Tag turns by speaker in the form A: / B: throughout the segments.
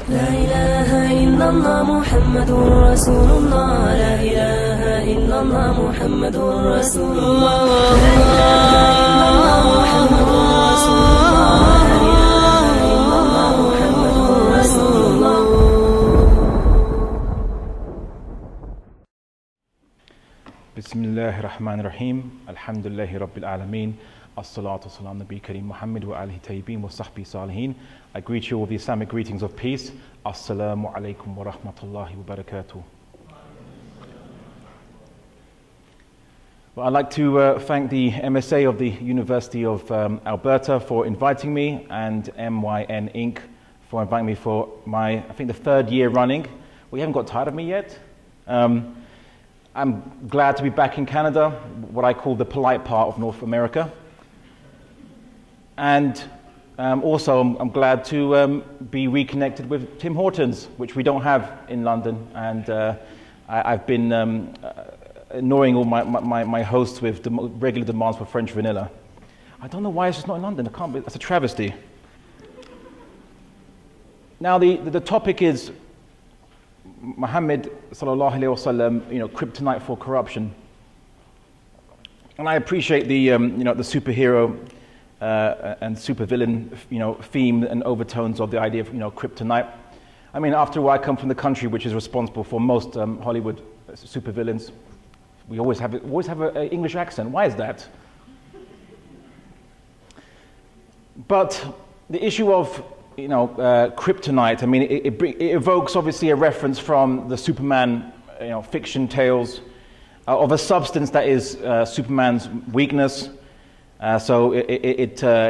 A: لا إله إلا الله محمد رسول الله لا إله إلا الله محمد رسول الله لا إله إلا الله محمد رسول الله لا إله إلا الله محمد رسول الله.
B: بسم الله الرحمن الرحيم الحمد لله رب العالمين الصلاة والسلام على نبي كريم محمد وآله الطيبين وصحبه الصالحين. I greet you all with the Islamic greetings of peace. Assalamu alaikum wa rahmatullahi wa barakatuh. Well, I'd like to thank the MSA of the University of Alberta for inviting me, and NYMink for inviting me for my, I think, the third year running. We haven't got tired of me yet. I'm glad to be back in Canada, what I call the polite part of North America. And also, I'm glad to be reconnected with Tim Hortons, which we don't have in London. And I've been annoying all my hosts with regular demands for French vanilla. I don't know why it's just not in London. I can't. That's a travesty. Now, the topic is Muhammad sallallahu alaihi wasallam, kryptonite for corruption. And I appreciate the the superhero and supervillain theme and overtones of the idea of kryptonite. I mean, after all, I come from the country which is responsible for most Hollywood supervillains. We always have an English accent. Why is that? But the issue of kryptonite, I mean, it evokes obviously a reference from the Superman, fiction tales of a substance that is Superman's weakness. So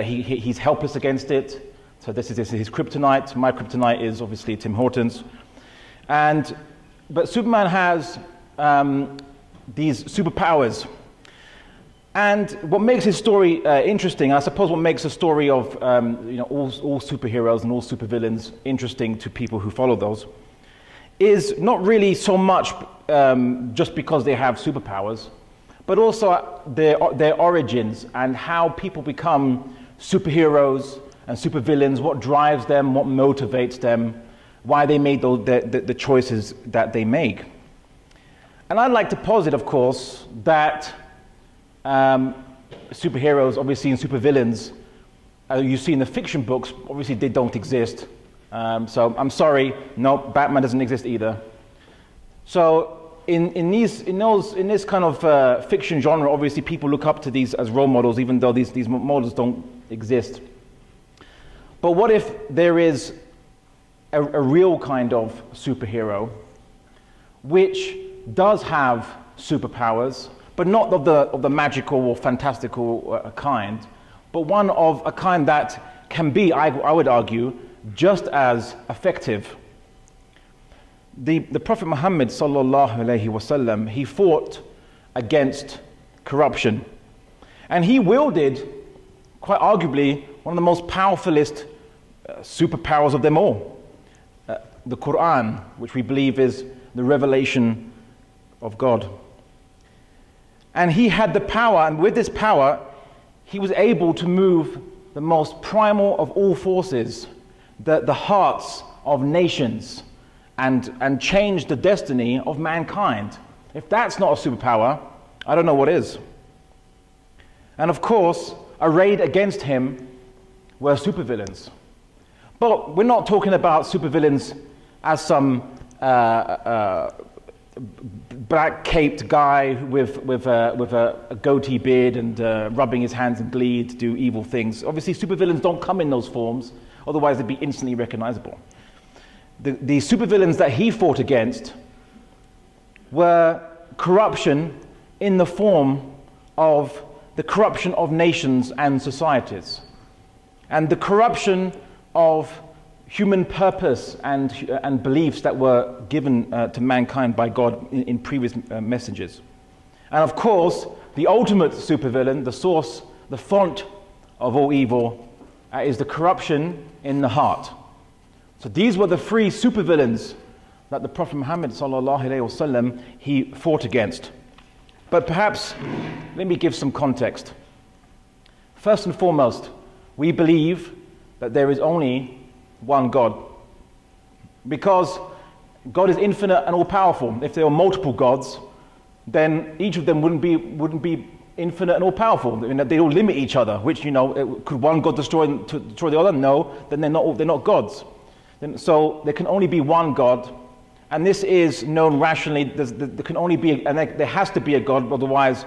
B: he's helpless against it. So this is his kryptonite. My kryptonite is obviously Tim Hortons. But Superman has these superpowers. And what makes his story interesting, I suppose what makes the story of all superheroes and all supervillains interesting to people who follow those, is not really so much just because they have superpowers, but also their origins and how people become superheroes and supervillains, what drives them, what motivates them, why they made the choices that they make. And I'd like to posit, of course, that superheroes, obviously, and supervillains, you see in the fiction books, obviously they don't exist. So I'm sorry, no, Batman doesn't exist either. So in this kind of fiction genre, obviously people look up to these as role models, even though these models don't exist. But what if there is a real kind of superhero which does have superpowers, but not of the magical or fantastical kind, but one of a kind that can be, I would argue, just as effective. The Prophet Muhammad sallallahu alaihi wasallam, he fought against corruption, and he wielded, quite arguably, one of the most powerfulest superpowers of them all, the Quran, which we believe is the revelation of God. And he had the power, and with this power, he was able to move the most primal of all forces, the hearts of nations, and change the destiny of mankind. If that's not a superpower, I don't know what is. And of course, arrayed against him were supervillains. But we're not talking about supervillains as some black-caped guy with a goatee beard and rubbing his hands in glee to do evil things. Obviously, supervillains don't come in those forms, otherwise they'd be instantly recognizable. The supervillains that he fought against were corruption in the form of the corruption of nations and societies, and the corruption of human purpose and beliefs that were given to mankind by God in previous messages. And of course, the ultimate supervillain, the source, the font of all evil, is the corruption in the heart. So these were the three supervillains that the Prophet Muhammad sallallahu alaihi wasallam he fought against. But perhaps let me give some context. First and foremost, we believe that there is only one God. because God is infinite and all-powerful. If there were multiple gods, then each of them wouldn't be infinite and all-powerful. They all limit each other, which, could one God destroy the other? No, then they're not gods. So there can only be one God, and this is known rationally. There can only be, and there has to be a God, otherwise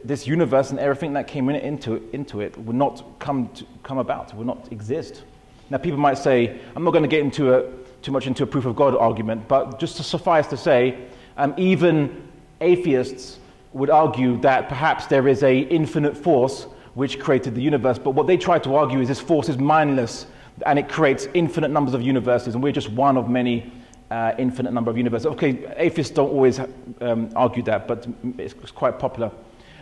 B: this universe and everything that came into it would not come about, would not exist. Now people might say, I'm not going to get too much into a proof of God argument, but just to suffice to say, even atheists would argue that perhaps there is an infinite force which created the universe, but what they try to argue is this force is mindless and it creates infinite numbers of universes, and we're just one of many infinite number of universes. Okay, atheists don't always argue that, but it's quite popular.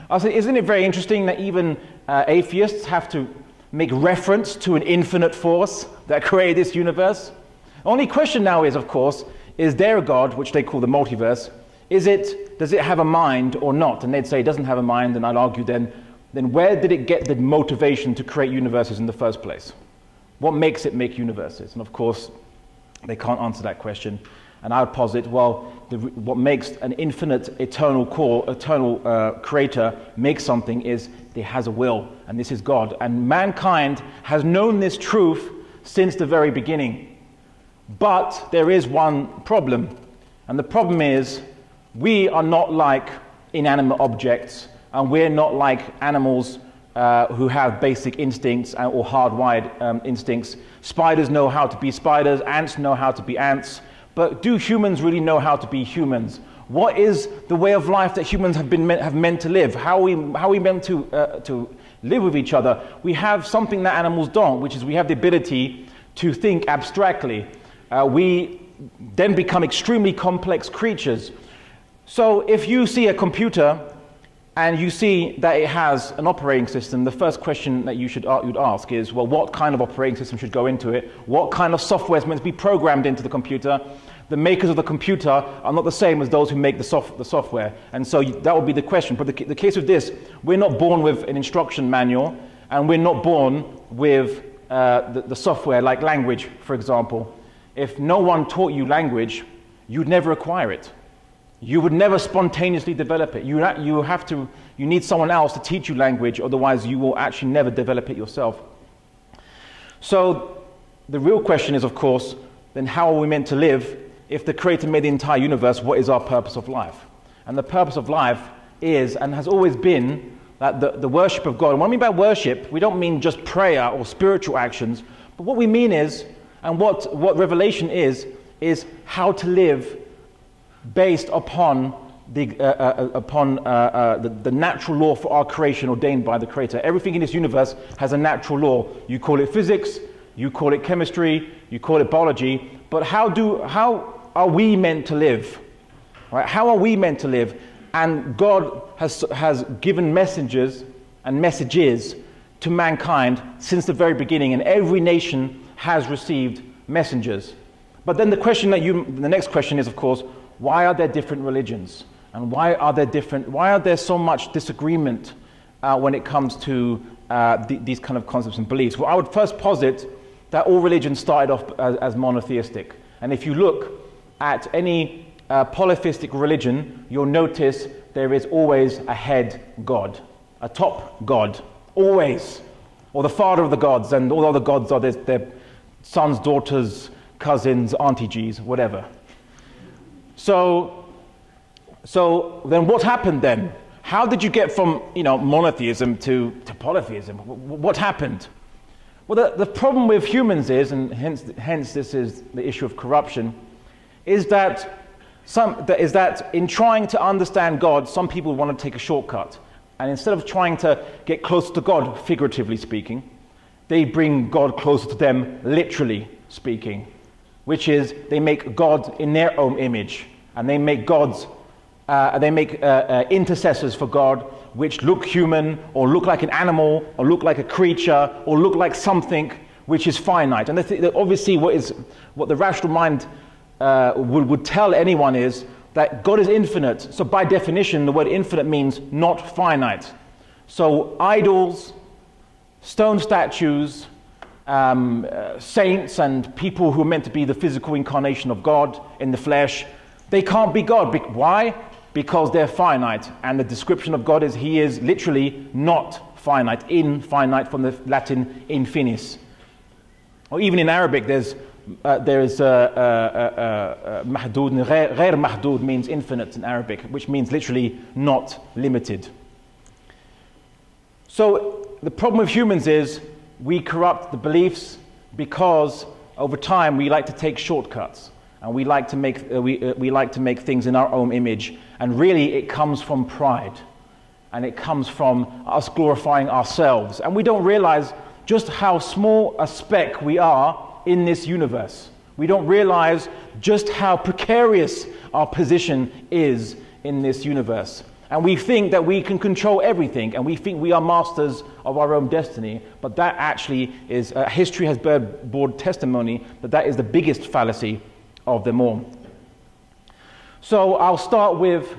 B: I say, isn't it very interesting that even atheists have to make reference to an infinite force that created this universe? The only question now is, of course, is there a God, which they call the multiverse? Does it have a mind or not? And they'd say it doesn't have a mind, and I'd argue then where did it get the motivation to create universes in the first place? What makes it make universes? And of course, they can't answer that question. And I would posit, well, what makes an infinite, eternal creator make something is it has a will, and this is God. And mankind has known this truth since the very beginning. But there is one problem, and the problem is we are not like inanimate objects, and we're not like animals who have basic instincts or hardwired instincts. Spiders know how to be spiders, ants know how to be ants, but do humans really know how to be humans? What is the way of life that humans have meant to live? How are we meant to live with each other? We have something that animals don't, which is we have the ability to think abstractly. We then become extremely complex creatures. So if you see a computer and you see that it has an operating system, the first question that you'd ask is, well, what kind of operating system should go into it? What kind of software is meant to be programmed into the computer? The makers of the computer are not the same as those who make the software. And so that would be the question. But the case of this, we're not born with an instruction manual, and we're not born with the software like language, for example. If no one taught you language, you'd never acquire it. You would never spontaneously develop it. You need someone else to teach you language, otherwise you will actually never develop it yourself. So the real question is, of course, then how are we meant to live? If the Creator made the entire universe, what is our purpose of life? And the purpose of life is, and has always been, that the worship of God. And what I mean by worship, we don't mean just prayer or spiritual actions, but what we mean is, and what revelation is how to live based upon the natural law for our creation ordained by the Creator. Everything in this universe has a natural law. You call it physics, you call it chemistry, you call it biology, but how are we meant to live? Right? How are we meant to live? And God has given messengers and messages to mankind since the very beginning, and every nation has received messengers. But then the next question is, of course, why are there different religions? And why are there so much disagreement when it comes to these kind of concepts and beliefs? Well, I would first posit that all religions started off as monotheistic. And if you look at any polytheistic religion, you'll notice there is always a head god, a top god, always. Or the father of the gods, and all the other gods are their sons, daughters, cousins, auntie G's, whatever. So then what happened then? How did you get from monotheism to polytheism? What happened? Well, the problem with humans is, and hence this is the issue of corruption, is that in trying to understand God, some people want to take a shortcut. And instead of trying to get closer to God, figuratively speaking, they bring God closer to them, literally speaking, which is they make God in their own image, and they make intercessors for God which look human, or look like an animal, or look like a creature, or look like something which is finite. And obviously what the rational mind would tell anyone is that God is infinite. So by definition, the word infinite means not finite. So idols, stone statues, saints and people who are meant to be the physical incarnation of God in the flesh, they can't be God. Why? Because they're finite. And the description of God is he is literally not finite, infinite from the Latin infinis. Or even in Arabic, there is mahdud. Ghair mahdud means infinite in Arabic, which means literally not limited. So the problem with humans is we corrupt the beliefs because over time we like to take shortcuts and we like to make we like to make things in our own image, and really it comes from pride and it comes from us glorifying ourselves, and we don't realize just how small a speck we are in this universe. We don't realize just how precarious our position is in this universe. And we think that we can control everything, and we think we are masters of our own destiny. But that actually is, history has borne testimony that that is the biggest fallacy of them all. So I'll start with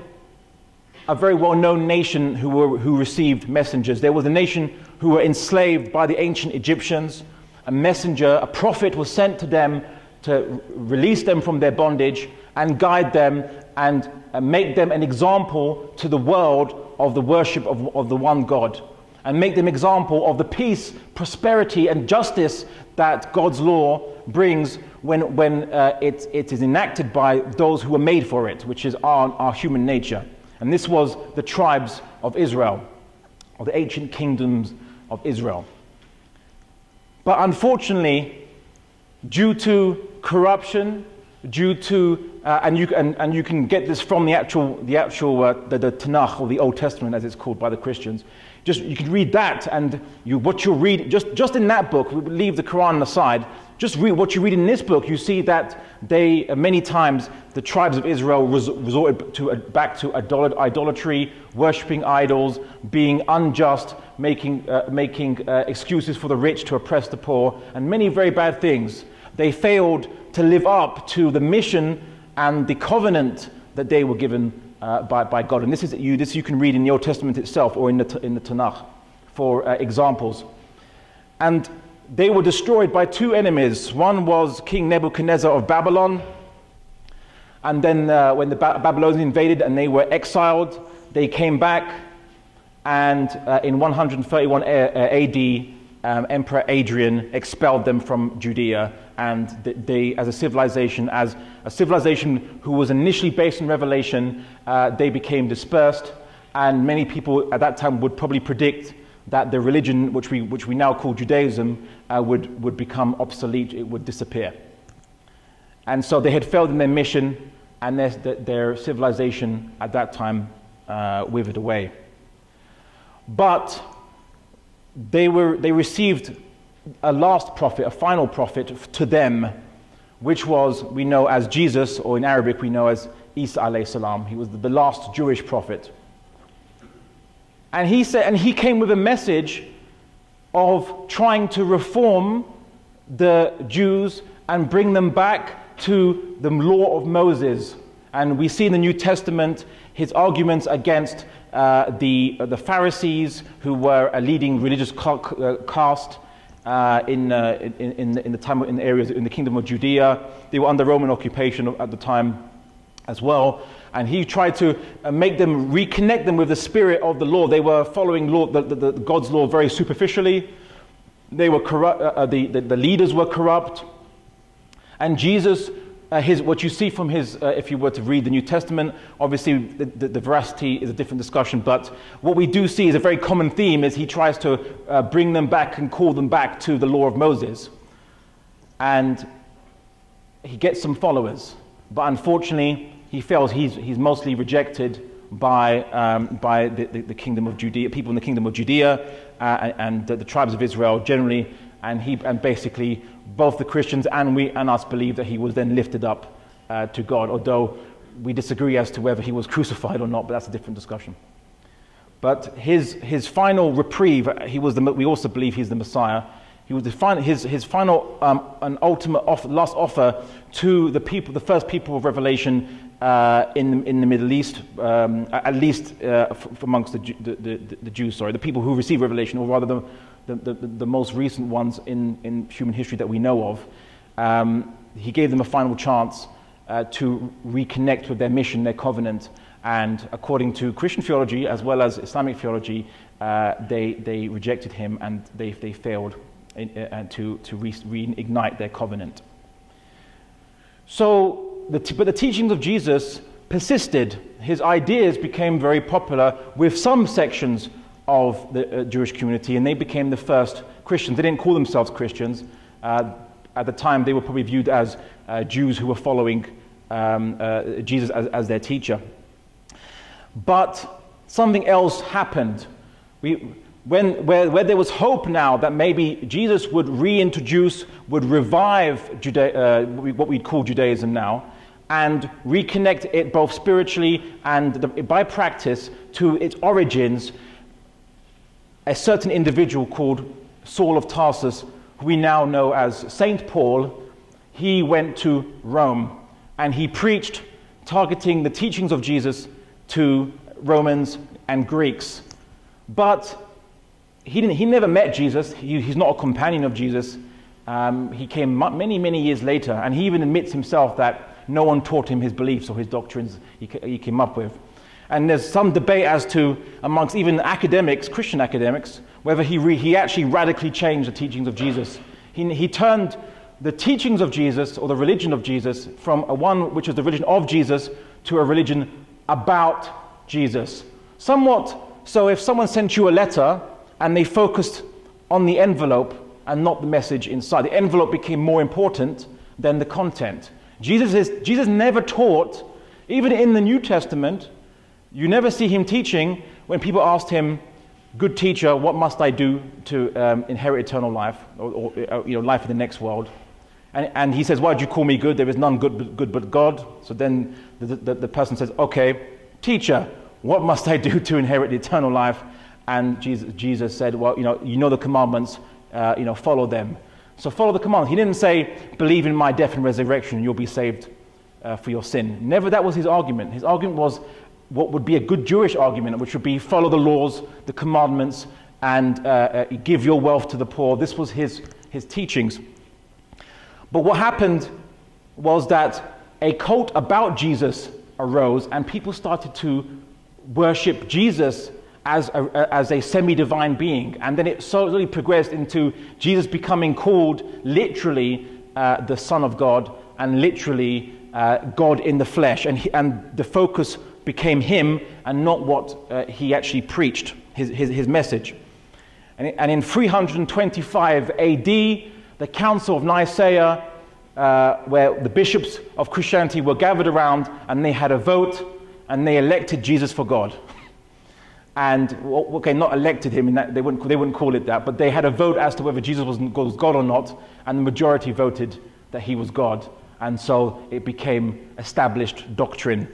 B: a very well-known nation who received messengers. There was a nation who were enslaved by the ancient Egyptians. A messenger, a prophet was sent to them to release them from their bondage and guide them and make them an example to the world of the worship of the one God, and make them example of the peace, prosperity and justice that God's law brings when it is enacted by those who were made for it, which is our human nature. And this was the tribes of Israel, or the ancient kingdoms of Israel. But unfortunately, due to corruption, due to and you can get this from the Tanakh, or the Old Testament as it's called by the Christians. You can read that, and what you'll read just in that book. We leave the Quran aside. Just read what you read in this book. You see that they many times the tribes of Israel resorted back to idolatry, worshipping idols, being unjust, making excuses for the rich to oppress the poor, and many very bad things. They failed to live up to the mission and the covenant that they were given by God. And this you can read in the Old Testament itself, or in the Tanakh for examples. And they were destroyed by two enemies. One was King Nebuchadnezzar of Babylon. And then when the Babylonians invaded and they were exiled, they came back. And in 131 AD, Emperor Adrian expelled them from Judea. And they, as a civilization who was initially based on revelation, they became dispersed. And many people at that time would probably predict that the religion, which we now call Judaism, would become obsolete. It would disappear. And so they had failed in their mission, and their civilization at that time withered away. But they received a last prophet, a final prophet to them, which was, we know as Jesus, or in Arabic we know as Isa alayhi salam. He was the last Jewish prophet. And he came with a message of trying to reform the Jews and bring them back to the law of Moses. And we see in the New Testament his arguments against the Pharisees, who were a leading religious caste in the areas in the kingdom of Judea. They were under Roman occupation at the time as well. And he tried to reconnect them with the spirit of the law. They were following God's law very superficially. They were corrupt. The leaders were corrupt. And Jesus, what you see from his, if you were to read the New Testament, obviously the veracity is a different discussion. But what we do see is a very common theme is he tries to bring them back and call them back to the law of Moses. And he gets some followers, but unfortunately, he fails. He's mostly rejected by the kingdom of Judea, people in the kingdom of Judea, and the tribes of Israel generally, and basically both the Christians and us believe that he was then lifted up to God. Although we disagree as to whether he was crucified or not, but that's a different discussion. But his final reprieve, we also believe he's the Messiah. He was his final and ultimate last offer to the people, the first people of Revelation in the Middle East, at least amongst the Jews. Sorry, the people who receive Revelation, or rather the most recent ones in human history that we know of. He gave them a final chance to reconnect with their mission, their covenant, and according to Christian theology as well as Islamic theology, they rejected him, and they failed to reignite their covenant. So, but the teachings of Jesus persisted. His ideas became very popular with some sections of the Jewish community, and they became the first Christians. They didn't call themselves Christians. At the time, they were probably viewed as Jews who were following Jesus as their teacher. But something else happened. Where there was hope now that maybe Jesus would reintroduce, would revive what we'd call Judaism now, and reconnect it both spiritually and by practice to its origins, a certain individual called Saul of Tarsus, who we now know as Saint Paul, he went to Rome and he preached, targeting the teachings of Jesus to Romans and Greeks. But he never met Jesus. He's not a companion of Jesus. He came many years later, and he even admits himself that no one taught him his beliefs or his doctrines he came up with. And there's some debate as to, amongst even academics, Christian academics, whether he actually radically changed the teachings of Jesus. He turned the teachings of Jesus, or the religion of Jesus, from one which is the religion of Jesus to a religion about Jesus. Somewhat so, if someone sent you a letter and they focused on the envelope and not the message inside, the envelope became more important than the content. Jesus never taught, even in the New Testament, you never see him teaching when people asked him, "Good teacher, what must I do to inherit eternal life, or life in the next world?" And he says, "Why do you call me good? There is none good but God." So then the person says, "Okay, teacher, what must I do to inherit the eternal life?" And Jesus said, "Well, you know the commandments, follow them." So follow the commandments. He didn't say, "Believe in my death and resurrection, and you'll be saved for your sin." Never that was his argument. His argument was what would be a good Jewish argument, which would be follow the laws, the commandments, and give your wealth to the poor. This was his teachings. But what happened was that a cult about Jesus arose, and people started to worship Jesus as a semi-divine being. And then it slowly progressed into Jesus becoming called literally the Son of God, and literally God in the flesh. And the focus became him and not what he actually preached, his message. And in 325 AD, the Council of Nicaea, where the bishops of Christianity were gathered around, and they had a vote, and they elected Jesus for God. And, okay, not elected him, in that they wouldn't call it that, but they had a vote as to whether Jesus was God or not, and the majority voted that he was God. And so it became established doctrine.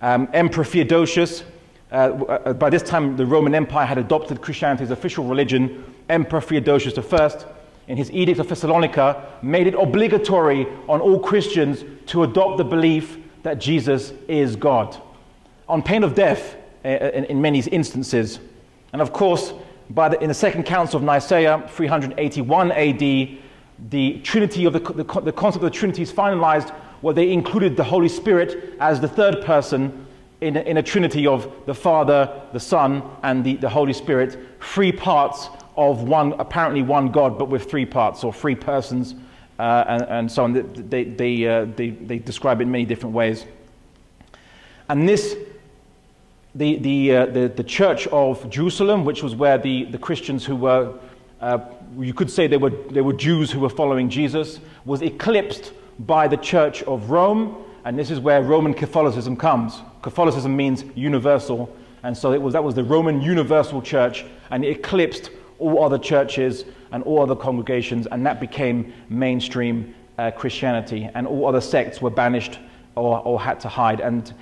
B: Emperor Theodosius, by this time the Roman Empire had adopted Christianity as official religion. Emperor Theodosius I, in his Edict of Thessalonica, made it obligatory on all Christians to adopt the belief that Jesus is God, on pain of death in many instances. And of course, in the Second Council of Nicaea, 381 AD, the Trinity of the concept of the Trinity is finalized, where they included the Holy Spirit as the third person in a Trinity of the Father, the Son, and the Holy Spirit, three parts of apparently one God, but with three parts, or three persons, and so on. They describe it in many different ways. And the Church of Jerusalem, which was where the Christians who were, you could say they were Jews who were following Jesus, was eclipsed by the Church of Rome, and this is where Roman Catholicism comes. Catholicism means universal, and so that was the Roman Universal Church, and it eclipsed all other churches and all other congregations, and that became mainstream Christianity, and all other sects were banished or had to hide. And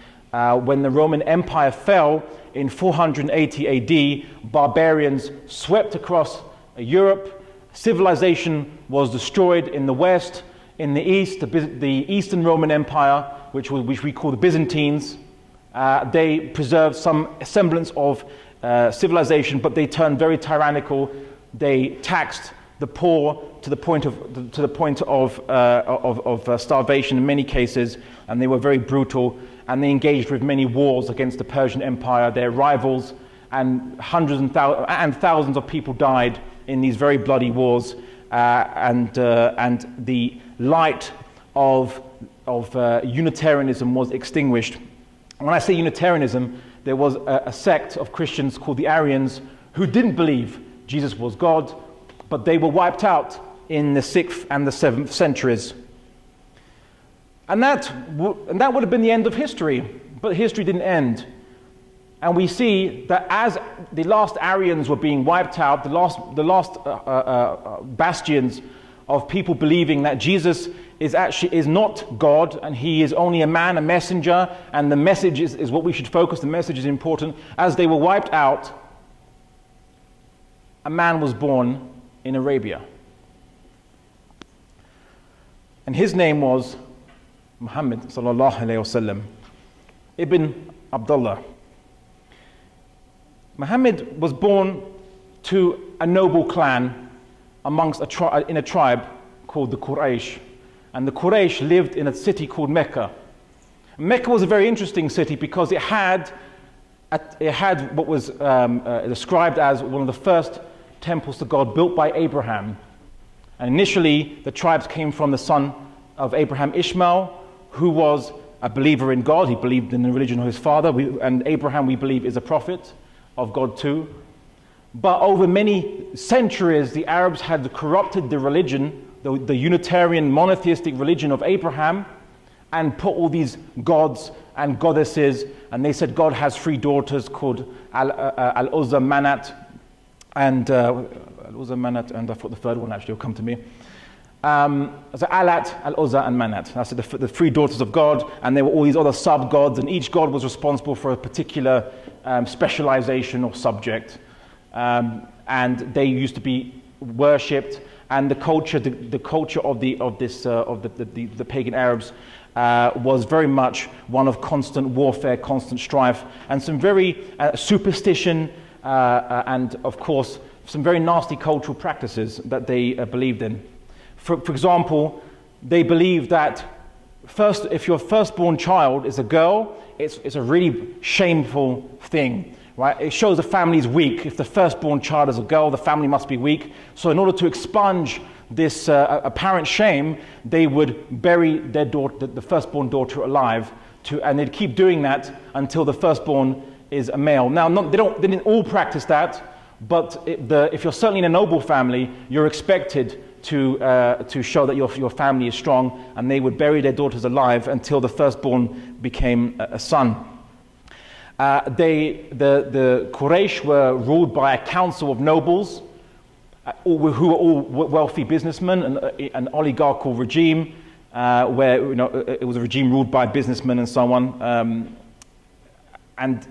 B: when the Roman Empire fell in 480 AD, barbarians swept across Europe. Civilization was destroyed in the West. In the East, the Eastern Roman Empire, which we call the Byzantines, they preserved some semblance of civilization, but they turned very tyrannical. They taxed the poor to the point of starvation in many cases, and they were very brutal, and they engaged with many wars against the Persian Empire, their rivals, and hundreds and thousands of people died in these very bloody wars, and the light of Unitarianism was extinguished. When I say Unitarianism, there was a sect of Christians called the Arians who didn't believe Jesus was God, but they were wiped out in the 6th and the 7th centuries. And that would have been the end of history, but history didn't end. And we see that as the last Arians were being wiped out, the last bastions of people believing that Jesus is not God, and he is only a man, a messenger, and the message is what we should focus, the message is important. As they were wiped out, a man was born in Arabia. And his name was Muhammad sallallahu alayhi wasallam, Ibn Abdullah. Muhammad was born to a noble clan amongst in a tribe called the Quraysh. And the Quraysh lived in a city called Mecca. Mecca was a very interesting city because it had what was described as one of the first temples to God built by Abraham. And initially, the tribes came from the son of Abraham, Ishmael, who was a believer in God. He believed in the religion of his father. And Abraham, we believe, is a prophet of God too. But over many centuries, the Arabs had corrupted the religion, the Unitarian monotheistic religion of Abraham, and put all these gods and goddesses, and they said God has 3 daughters called Al-Uzza, Manat, and Al-Uzza, Manat, and I thought the third one actually will come to me. So Alat, Al-Uzza, and Manat. That's the 3 daughters of God, and there were all these other sub-gods, and each god was responsible for a particular specialization or subject. And they used to be worshipped, and the culture of the pagan Arabs was very much one of constant warfare, constant strife, and some very superstition, and of course some very nasty cultural practices that they believed in. For example, they believed that if your firstborn child is a girl, it's a really shameful thing. Right? It shows the family's weak. If the firstborn child is a girl, the family must be weak. So in order to expunge this apparent shame, they would bury their daughter, the firstborn daughter, alive, and they'd keep doing that until the firstborn is a male. Now, they didn't all practice that, but if you're certainly in a noble family, you're expected to show that your family is strong, and they would bury their daughters alive until the firstborn became a son. The Quraysh were ruled by a council of nobles who were all wealthy businessmen, an oligarchical regime where it was a regime ruled by businessmen and so on. And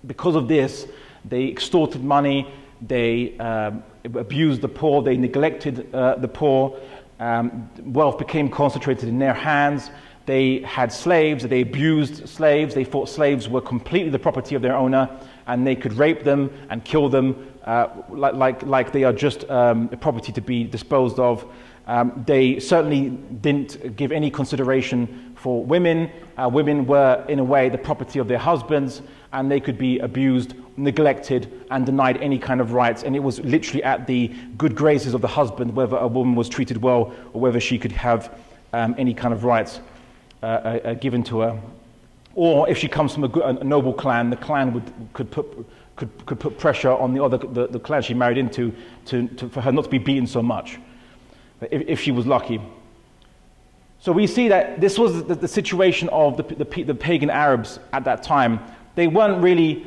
B: because of this, they extorted money, they abused the poor, they neglected the poor. Wealth became concentrated in their hands. They had slaves, they abused slaves, they thought slaves were completely the property of their owner, and they could rape them and kill them like they are just property to be disposed of. They certainly didn't give any consideration for women. Women were, in a way, the property of their husbands, and they could be abused, neglected, and denied any kind of rights. And it was literally at the good graces of the husband whether a woman was treated well or whether she could have any kind of rights given to her. Or if she comes from a noble clan, the clan could put pressure on the clan she married into for her not to be beaten so much, if she was lucky. So we see that this was the situation of the pagan Arabs at that time. They weren't really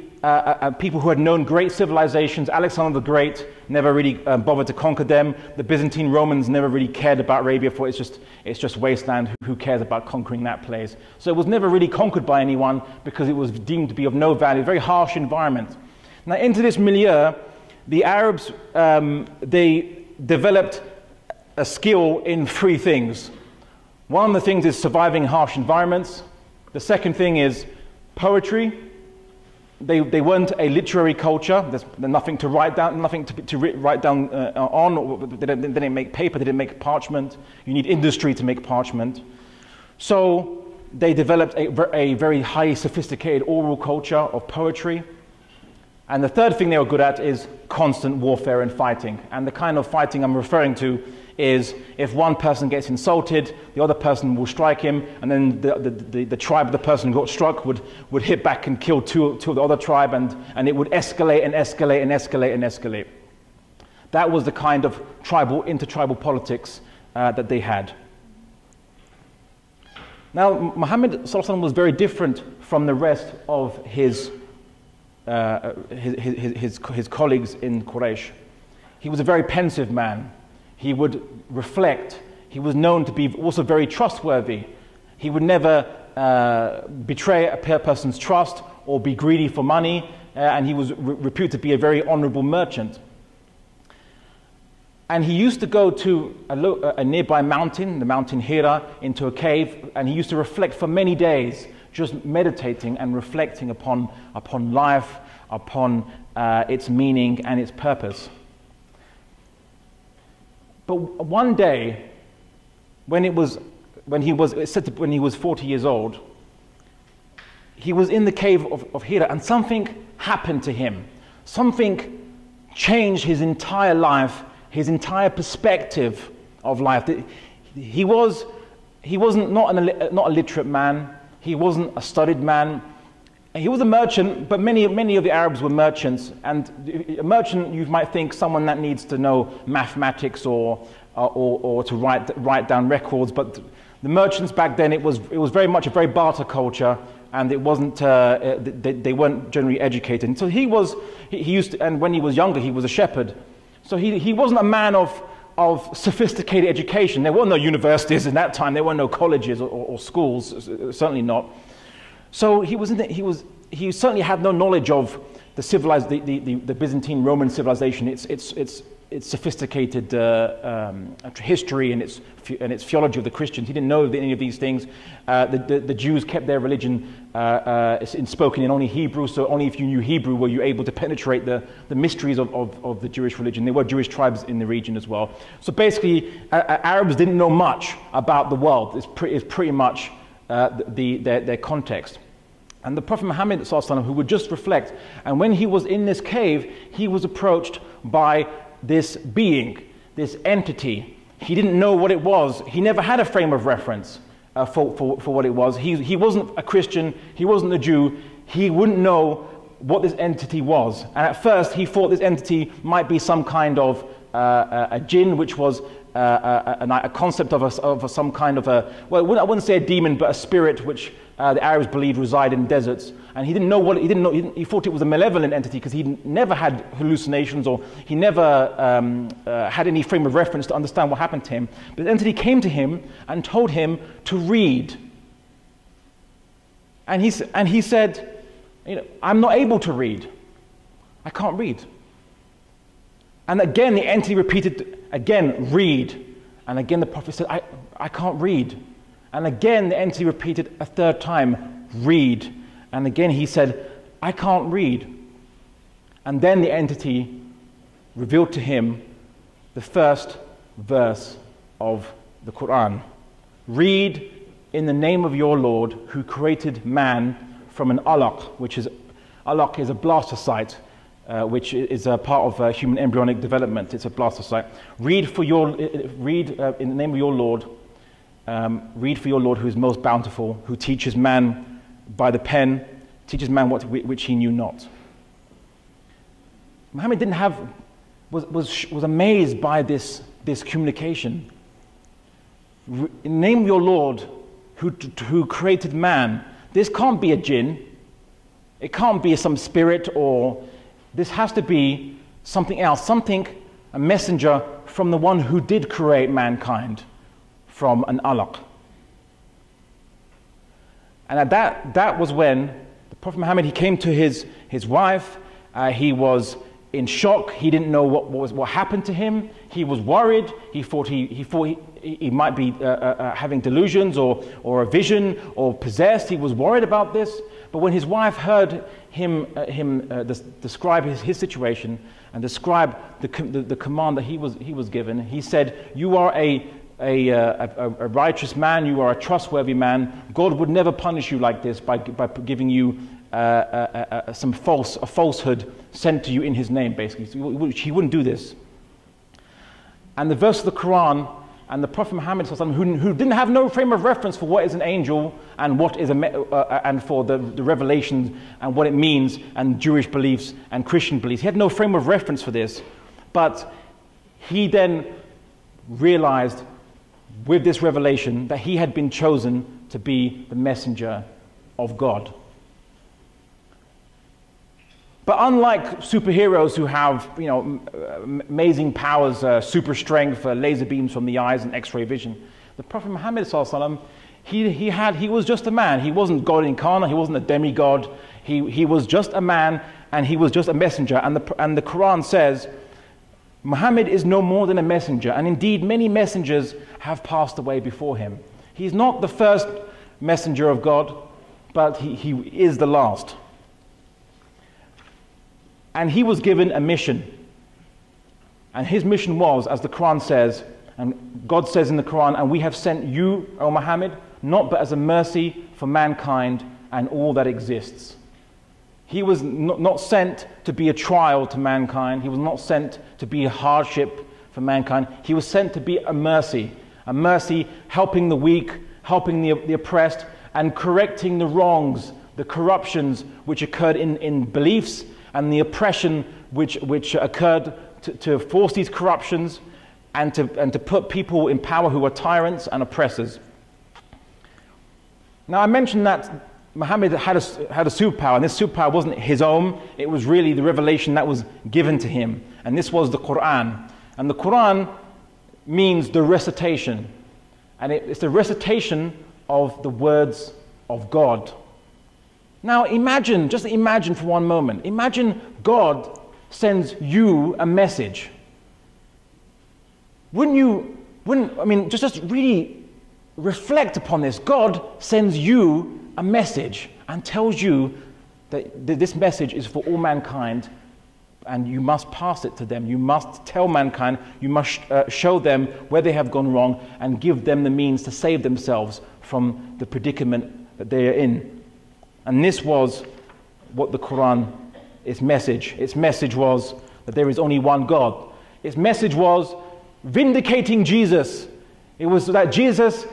B: people who had known great civilizations. Alexander the Great never really bothered to conquer them. The Byzantine Romans never really cared about Arabia, for it's just wasteland. Who cares about conquering that place? So it was never really conquered by anyone because it was deemed to be of no value. Very harsh environment. Now into this milieu, the Arabs they developed a skill in 3 things. One of the things is surviving harsh environments. The second thing is poetry. they weren't a literary culture. There's nothing to write down, nothing to write down on. They didn't make paper, they didn't make parchment. You need industry to make parchment. So they developed a very highly sophisticated oral culture of poetry. And the third thing they were good at is constant warfare and fighting. And the kind of fighting I'm referring to is if one person gets insulted, the other person will strike him, and then the tribe of the person who got struck would hit back and kill two of the other tribe, and it would escalate and escalate and escalate and escalate. That was the kind of intertribal politics that they had. Now, Muhammad ﷺ was very different from the rest of his colleagues in Quraysh. He was a very pensive man. He would reflect. He was known to be also very trustworthy. He would never betray a person's trust or be greedy for money, and he was reputed to be a very honorable merchant. And he used to go to a nearby mountain, the mountain Hira, into a cave, and he used to reflect for many days, just meditating and reflecting upon life, upon its meaning and its purpose. But one day, when he was 40 years old, he was in the cave of Hira, and something happened to him. Something changed his entire life, his entire perspective of life. He wasn't not a literate man. He wasn't a studied man. He was a merchant, but many of the Arabs were merchants. And a merchant, you might think, someone that needs to know mathematics or to write down records. But the merchants back then, it was very much a very barter culture, and it wasn't they weren't generally educated. And so he used to, and when he was younger, he was a shepherd. So he wasn't a man of sophisticated education. There were no universities in that time. There were no colleges or schools, certainly not. So he certainly had no knowledge of the Byzantine Roman civilization, its sophisticated history and its theology of the Christians. He didn't know any of these things. The Jews kept their religion spoken in only Hebrew, so only if you knew Hebrew were you able to penetrate the mysteries of the Jewish religion. There were Jewish tribes in the region as well. So basically, Arabs didn't know much about the world. It's pretty much their context. And the Prophet Muhammad ﷺ, who would just reflect, and when he was in this cave, he was approached by this being, this entity. He didn't know what it was. He never had a frame of reference for what it was. He wasn't a Christian. He wasn't a Jew. He wouldn't know what this entity was. And at first, he thought this entity might be some kind of a jinn, which was a concept of some kind of I wouldn't say a demon, but a spirit which the Arabs believed resided in deserts. And he didn't know what he thought it was a malevolent entity because he never had hallucinations, or he never had any frame of reference to understand what happened to him. But the entity came to him and told him to read. And he said, I'm not able to read. I can't read. And again, the entity repeated, again, read. And again, the Prophet said, I can't read. And again, the entity repeated a third time, read. And again, he said, I can't read. And then the entity revealed to him the first verse of the Quran. Read in the name of your Lord who created man from an alaq, which is a blastocyte, which is a part of human embryonic development. It's a blastocyte. Read in the name of your Lord. Read for your Lord who is most bountiful, who teaches man by the pen, teaches man which he knew not. Muhammad was amazed by this communication. In the name of your Lord who created man. This can't be a jinn. It can't be some spirit, or this has to be something else, a messenger from the one who did create mankind from an alaq. And that was when the Prophet Muhammad, he came to his wife. He was in shock. He didn't know what happened to him. He was worried. He thought he might be having delusions or a vision or possessed. He was worried about this. But when his wife heard him describe his situation and describe the command that he was given, he said, "You are a righteous man. You are a trustworthy man. God would never punish you like this by giving you a falsehood sent to you in his name." Basically, he wouldn't do this. And the verse of the Quran and the Prophet Muhammad, who didn't have no frame of reference for what is an angel and what is and for the revelation and what it means, and Jewish beliefs and Christian beliefs, he had no frame of reference for this. But he then realized with this revelation that he had been chosen to be the messenger of God. But unlike superheroes who have, amazing powers, super strength, laser beams from the eyes and X-ray vision, the Prophet Muhammad ﷺ, he was just a man. He wasn't God incarnate. He wasn't a demigod. He was just a man, and he was just a messenger. And the Quran says, Muhammad is no more than a messenger, and indeed many messengers have passed away before him. He's not the first messenger of God, but he is the last. And he was given a mission. And his mission was, as the Quran says, and God says in the Quran, "And we have sent you, O Muhammad, not but as a mercy for mankind and all that exists." He was not sent to be a trial to mankind. He was not sent to be a hardship for mankind. He was sent to be a mercy helping the weak, helping the oppressed, and correcting the wrongs, the corruptions which occurred in beliefs, and the oppression which occurred to force these corruptions and to put people in power who are tyrants and oppressors. Now, I mentioned that Muhammad had a superpower, and this superpower wasn't his own. It was really the revelation that was given to him, and this was the Quran. And the Quran means the recitation, and it's the recitation of the words of God. Now just imagine for one moment. Imagine God sends you a message. Just really reflect upon this. God sends you a message and tells you that this message is for all mankind, and you must pass it to them. You must tell mankind, you must show them where they have gone wrong and give them the means to save themselves from the predicament that they are in. And this was what the Quran, its message was that there is only one God. Its message was vindicating Jesus. It was that Jesus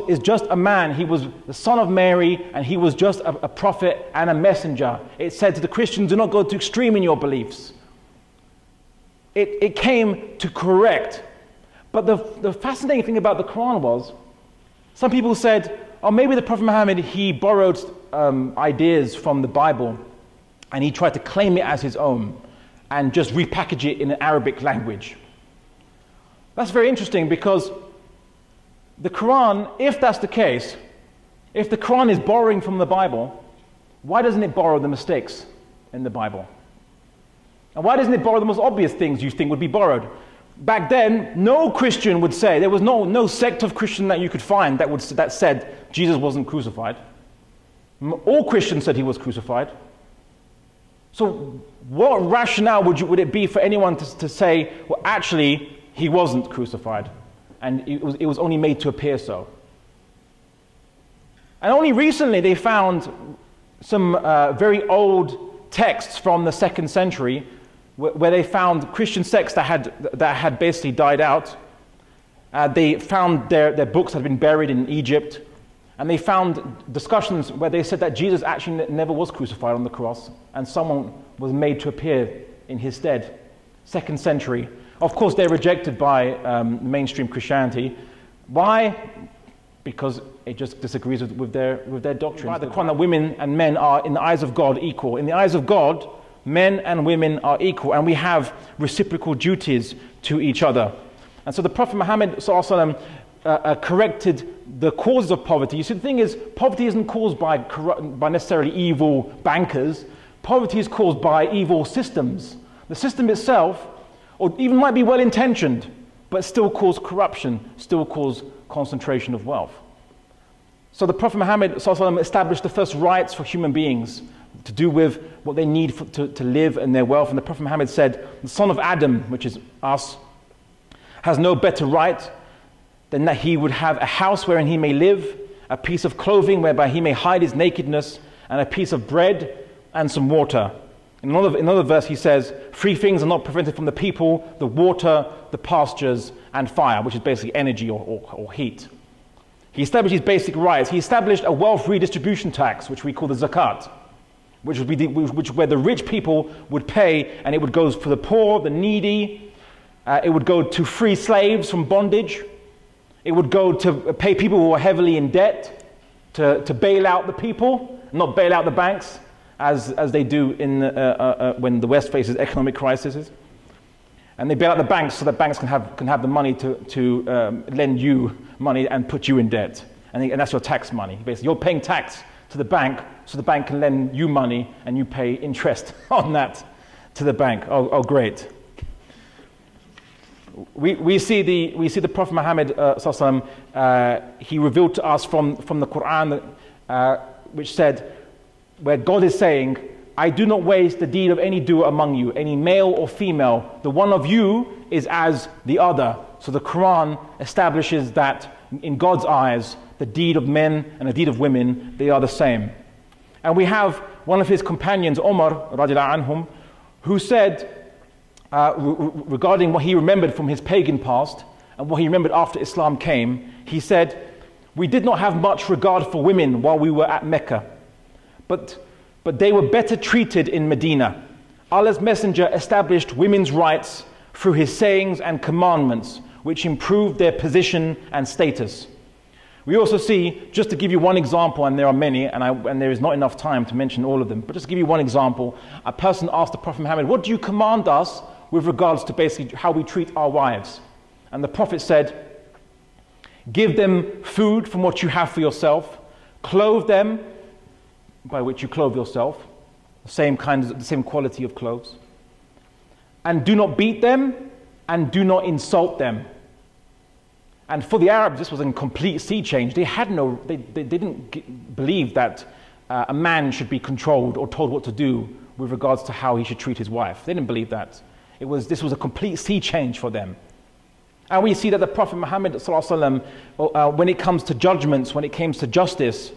B: is just a man. He was the son of Mary, and he was just a prophet and a messenger. It said to the Christians, do not go too extreme in your beliefs. It came to correct. But the fascinating thing about the Quran was, some people said, oh, maybe the Prophet Muhammad, he borrowed ideas from the Bible, and he tried to claim it as his own and just repackage it in an Arabic language. That's very interesting, because the Quran, if that's the case, if the Quran is borrowing from the Bible, why doesn't it borrow the mistakes in the Bible? And why doesn't it borrow the most obvious things you think would be borrowed? Back then, no Christian would say, there was no sect of Christian that you could find that said Jesus wasn't crucified. All Christians said he was crucified. So what rationale would it be for anyone to say, well, actually, he wasn't crucified, and it was only made to appear so? And only recently they found some very old texts from the 2nd century where they found Christian sects that had basically died out. They found their books had been buried in Egypt, and they found discussions where they said that Jesus actually never was crucified on the cross, and someone was made to appear in his stead. 2nd century. Of course, they're rejected by mainstream Christianity. Why? Because it just disagrees with their doctrine. By the Quran, that women and men are, in the eyes of God, equal. In the eyes of God, men and women are equal, and we have reciprocal duties to each other. And so the Prophet Muhammad ﷺ corrected the causes of poverty. You see, the thing is, poverty isn't caused by necessarily evil bankers. Poverty is caused by evil systems. The system itself, or even might be well-intentioned, but still cause corruption, still cause concentration of wealth. So the Prophet Muhammad ﷺ established the first rights for human beings to do with what they need to live and their wealth. And the Prophet Muhammad said, the son of Adam, which is us, has no better right than that he would have a house wherein he may live, a piece of clothing whereby he may hide his nakedness, and a piece of bread and some water. In another verse he says, 3 things are not prevented from the people: the water, the pastures, and fire, which is basically energy or heat. He established his basic rights. He established a wealth redistribution tax, which we call the zakat, which would be where the rich people would pay, and it would go for the poor, the needy. It would go to free slaves from bondage. It would go to pay people who are heavily in debt, to bail out the people, not bail out the banks, as they do when the West faces economic crises. And they bail out the banks so that banks can have the money to lend you money and put you in debt. And that's your tax money. Basically, you're paying tax to the bank so the bank can lend you money and you pay interest on that to the bank. Oh great. We see the Prophet Muhammad he revealed to us from the Quran, which said, where God is saying, I do not waste the deed of any doer among you, any male or female. The one of you is as the other. So the Quran establishes that in God's eyes, the deed of men and the deed of women, they are the same. And we have one of his companions, Umar radiallahu anhum, who said, regarding what he remembered from his pagan past and what he remembered after Islam came, he said, we did not have much regard for women while we were at Mecca, but they were better treated in Medina. Allah's Messenger established women's rights through his sayings and commandments, which improved their position and status. We also see, just to give you one example, and there are many, and there is not enough time to mention all of them, but just to give you one example, a person asked the Prophet Muhammad, what do you command us with regards to basically how we treat our wives? And the Prophet said, give them food from what you have for yourself, clothe them, by which you clothe yourself, the same quality of clothes, and do not beat them, and do not insult them. And for the Arabs, this was a complete sea change. They didn't believe that a man should be controlled or told what to do with regards to how he should treat his wife. They didn't believe that. This was a complete sea change for them. And we see that the Prophet Muhammad ﷺ, when it comes to judgments, when it comes to justice,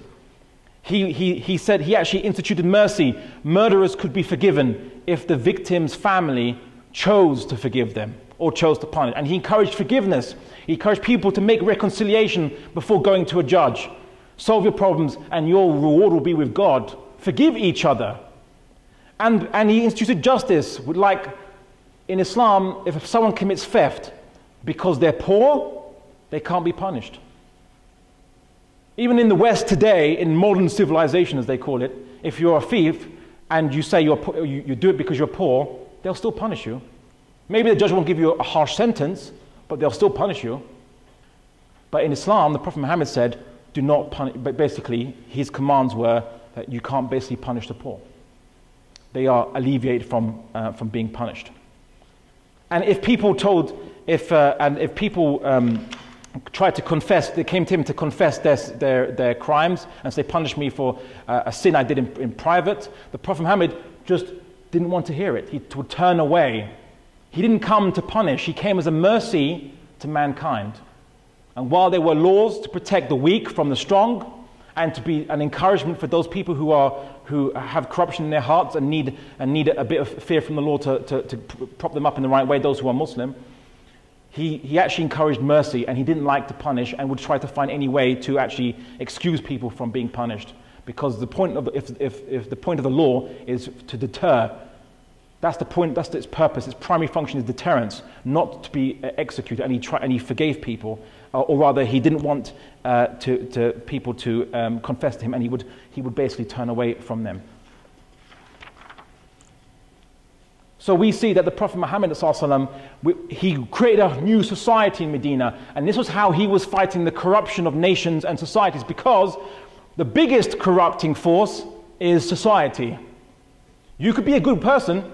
B: he said he actually instituted mercy. Murderers could be forgiven if the victim's family chose to forgive them or chose to punish. And he encouraged forgiveness. He encouraged people to make reconciliation before going to a judge. Solve your problems and your reward will be with God. Forgive each other. And he instituted justice. Like in Islam, if someone commits theft because they're poor, they can't be punished. Even in the West today, in modern civilization as they call it, if you're a thief and you say you do it because you're poor, they'll still punish you. Maybe the judge won't give you a harsh sentence, but they'll still punish you. But in Islam, the Prophet Muhammad said, do not punish, but basically his commands were that you can't basically punish the poor. They are alleviated from being punished. And if people tried to confess, they came to him to confess their crimes and say, punish me for a sin I did in private, the Prophet Muhammad just didn't want to hear it. He would turn away. He didn't come to punish. He came as a mercy to mankind. And while there were laws to protect the weak from the strong and to be an encouragement for those people who have corruption in their hearts and need a bit of fear from the law to prop them up in the right way, those who are Muslim, he actually encouraged mercy, and he didn't like to punish and would try to find any way to actually excuse people from being punished. Because the point of if the point of the law is to deter, that's the point. That's its purpose. Its primary function is deterrence, not to be executed. And he forgave people, or rather, he didn't want people to confess to him, and he would basically turn away from them. So we see that the Prophet Muhammad ﷺ, he created a new society in Medina, and this was how he was fighting the corruption of nations and societies, because the biggest corrupting force is society. You could be a good person,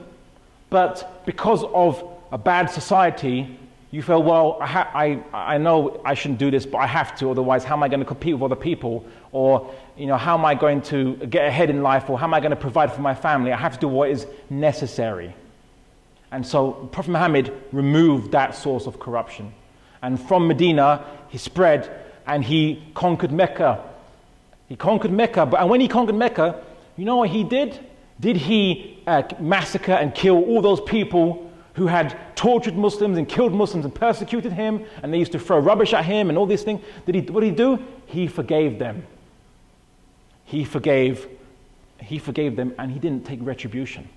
B: But because of a bad society, you feel, well, I know I shouldn't do this, but I have to, otherwise how am I going to compete with other people? Or, how am I going to get ahead in life? Or how am I going to provide for my family? I have to do what is necessary. And so Prophet Muhammad removed that source of corruption. And from Medina, he spread and he conquered Mecca. He conquered Mecca, and when he conquered Mecca, you know what he did? Did he massacre and kill all those people who had tortured Muslims and killed Muslims and persecuted him, and they used to throw rubbish at him and all these things? What did he do? He forgave them. He forgave them, and he didn't take retribution.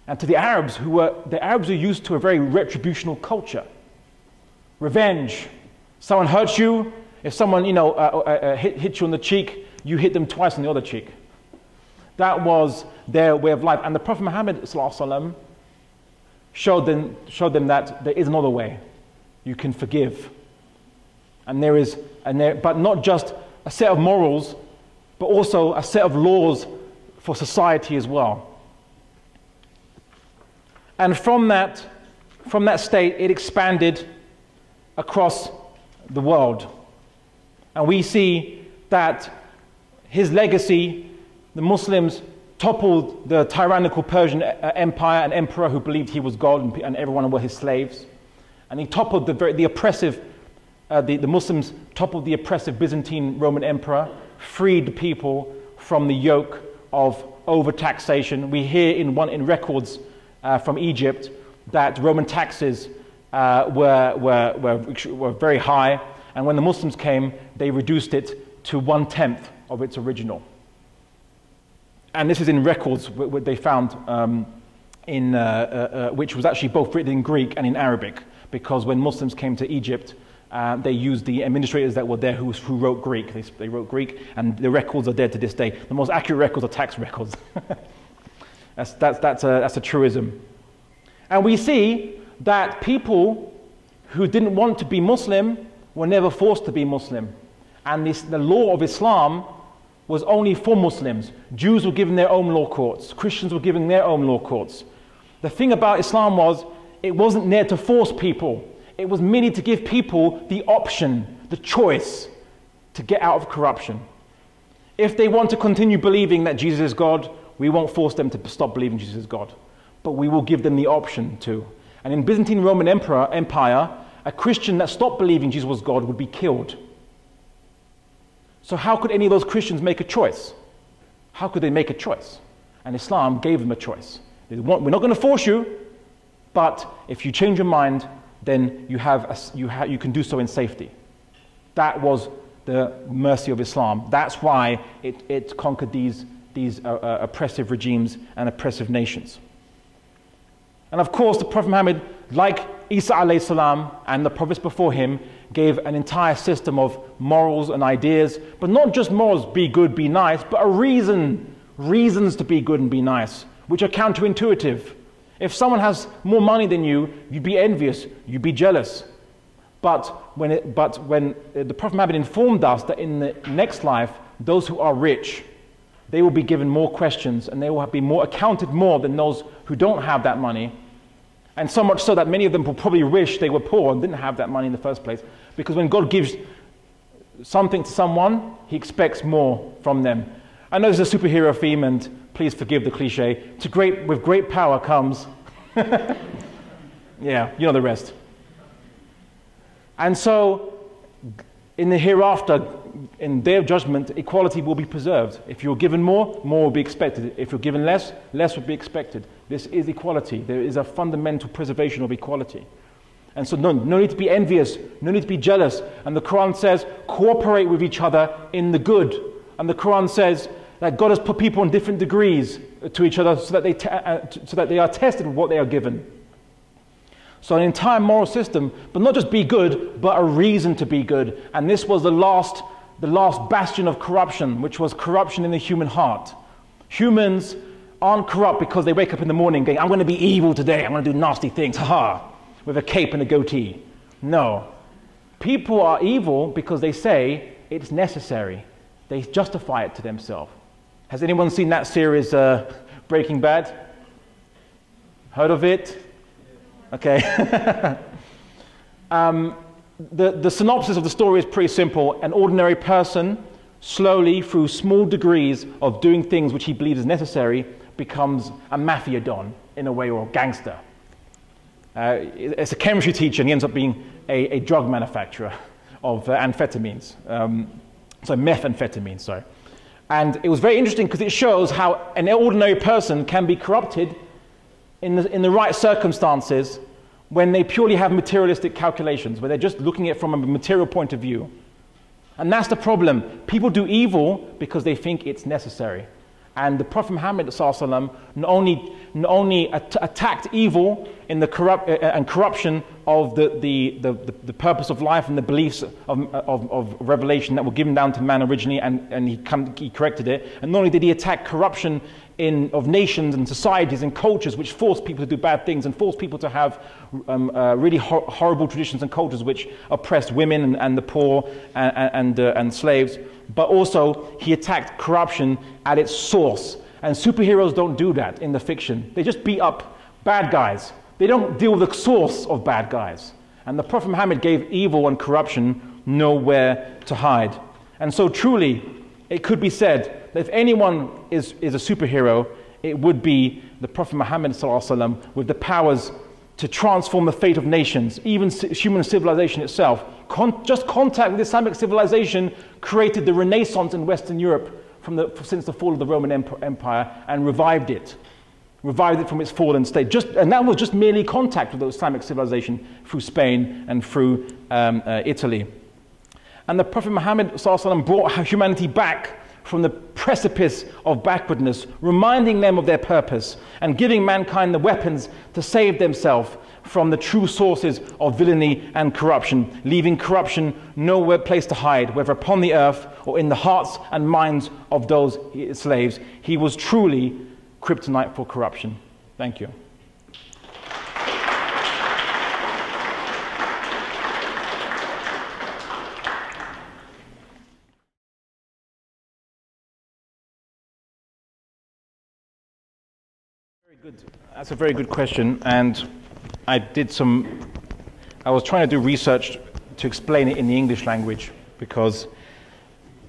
B: And to the Arabs are used to a very retributional culture. Revenge. Someone hurts you. If someone, hits you on the cheek, you hit them twice on the other cheek. That was their way of life. And the Prophet Muhammad ﷺ showed them that there is another way. You can forgive. But not just a set of morals, but also a set of laws for society as well. And from that state, it expanded across the world. And we see that his legacy, the Muslims toppled the tyrannical Persian empire and emperor who believed he was God and everyone were his slaves. And he toppled the Muslims toppled the oppressive Byzantine Roman emperor, freed the people from the yoke of overtaxation. We hear in records from Egypt that Roman taxes were very high, and when the Muslims came, they reduced it to 1/10 of its original. And this is in records what they found, which was actually both written in Greek and in Arabic, because when Muslims came to Egypt, they used the administrators that were there who wrote Greek. They wrote Greek, and the records are there to this day. The most accurate records are tax records. That's a truism. And we see that people who didn't want to be Muslim were never forced to be Muslim. And the law of Islam was only for Muslims. Jews were given their own law courts. Christians were given their own law courts. The thing about Islam was, it wasn't there to force people. It was merely to give people the option, the choice to get out of corruption. If they want to continue believing that Jesus is God, we won't force them to stop believing Jesus is God. But we will give them the option to. And in Byzantine Roman Empire, a Christian that stopped believing Jesus was God would be killed. So how could any of those Christians make a choice? How could they make a choice? And Islam gave them a choice. We're not going to force you, but if you change your mind, then you can do so in safety. That was the mercy of Islam. That's why it conquered these oppressive regimes and oppressive nations. And of course, the Prophet Muhammad, like Isa alayhi salam and the prophets before him, gave an entire system of morals and ideas, but not just morals, be good, be nice, but reasons to be good and be nice, which are counterintuitive. If someone has more money than you, you'd be envious, you'd be jealous. But when the Prophet Muhammad informed us that in the next life, those who are rich, they will be given more questions and they will be more accounted more than those who don't have that money. And so much so that many of them will probably wish they were poor and didn't have that money in the first place. Because when God gives something to someone, he expects more from them. I know this is a superhero theme, and please forgive the cliche. With great power comes... yeah, you know the rest. And so, in the hereafter, in their judgment, equality will be preserved. If you're given more will be expected. If you're given less will be expected. This is equality. There is a fundamental preservation of equality. And so no need to be envious, no need to be jealous. And the Quran says, cooperate with each other in the good. And the Quran says that God has put people in different degrees to each other so that they are tested with what they are given. So an entire moral system, but not just be good, but a reason to be good. And this was the last bastion of corruption, which was corruption in the human heart. Humans aren't corrupt because they wake up in the morning going, I'm going to be evil today, I'm going to do nasty things, with a cape and a goatee. No. People are evil because they say it's necessary. They justify it to themselves. Has anyone seen that series, Breaking Bad? Heard of it? Okay. The synopsis of the story is pretty simple. An ordinary person, slowly, through small degrees of doing things which he believes is necessary, becomes a mafia don, in a way, or a gangster. It's a chemistry teacher, and he ends up being a drug manufacturer of amphetamines. So methamphetamine, sorry. And it was very interesting because it shows how an ordinary person can be corrupted in the right circumstances when they purely have materialistic calculations, where they're just looking at it from a material point of view. And that's the problem. People do evil because they think it's necessary. And the Prophet Muhammad ﷺ not only attacked evil in the corruption of the purpose of life and the beliefs of revelation that were given down to man originally, and he corrected it. And not only did he attack corruption of nations and societies and cultures which force people to do bad things and force people to have really horrible traditions and cultures which oppressed women and the poor and slaves, but also he attacked corruption at its source. And superheroes don't do that in the fiction. They just beat up bad guys. They don't deal with the source of bad guys. And the Prophet Muhammad gave evil and corruption nowhere to hide. And so truly, it could be said that if anyone is a superhero, it would be the Prophet Muhammad ﷺ, with the powers to transform the fate of nations, even human civilization itself. Just contact with Islamic civilization created the Renaissance in Western Europe since the fall of the Roman Empire, and revived it from its fallen state. And that was just merely contact with the Islamic civilization through Spain and through Italy. And the Prophet Muhammad ﷺ brought humanity back from the precipice of backwardness, reminding them of their purpose and giving mankind the weapons to save themselves from the true sources of villainy and corruption, leaving corruption nowhere place to hide, whether upon the earth or in the hearts and minds of those slaves. He was truly kryptonite for corruption. Thank you. That's a very good question, and I was trying to do research to explain it in the English language, because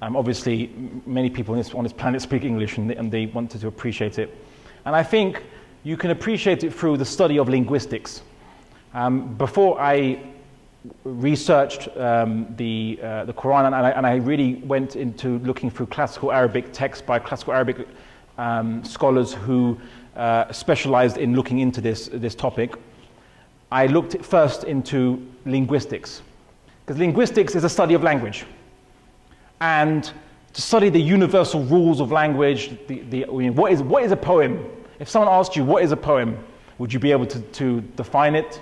B: obviously many people on this planet speak English, and they wanted to appreciate it. And I think you can appreciate it through the study of linguistics. Before I researched the Quran, and I really went into looking through classical Arabic texts by classical Arabic scholars who specialized in looking into this topic, I looked first into linguistics, because linguistics is a study of language, and to study the universal rules of language. What is a poem? If someone asked you what is a poem, would you be able to define it?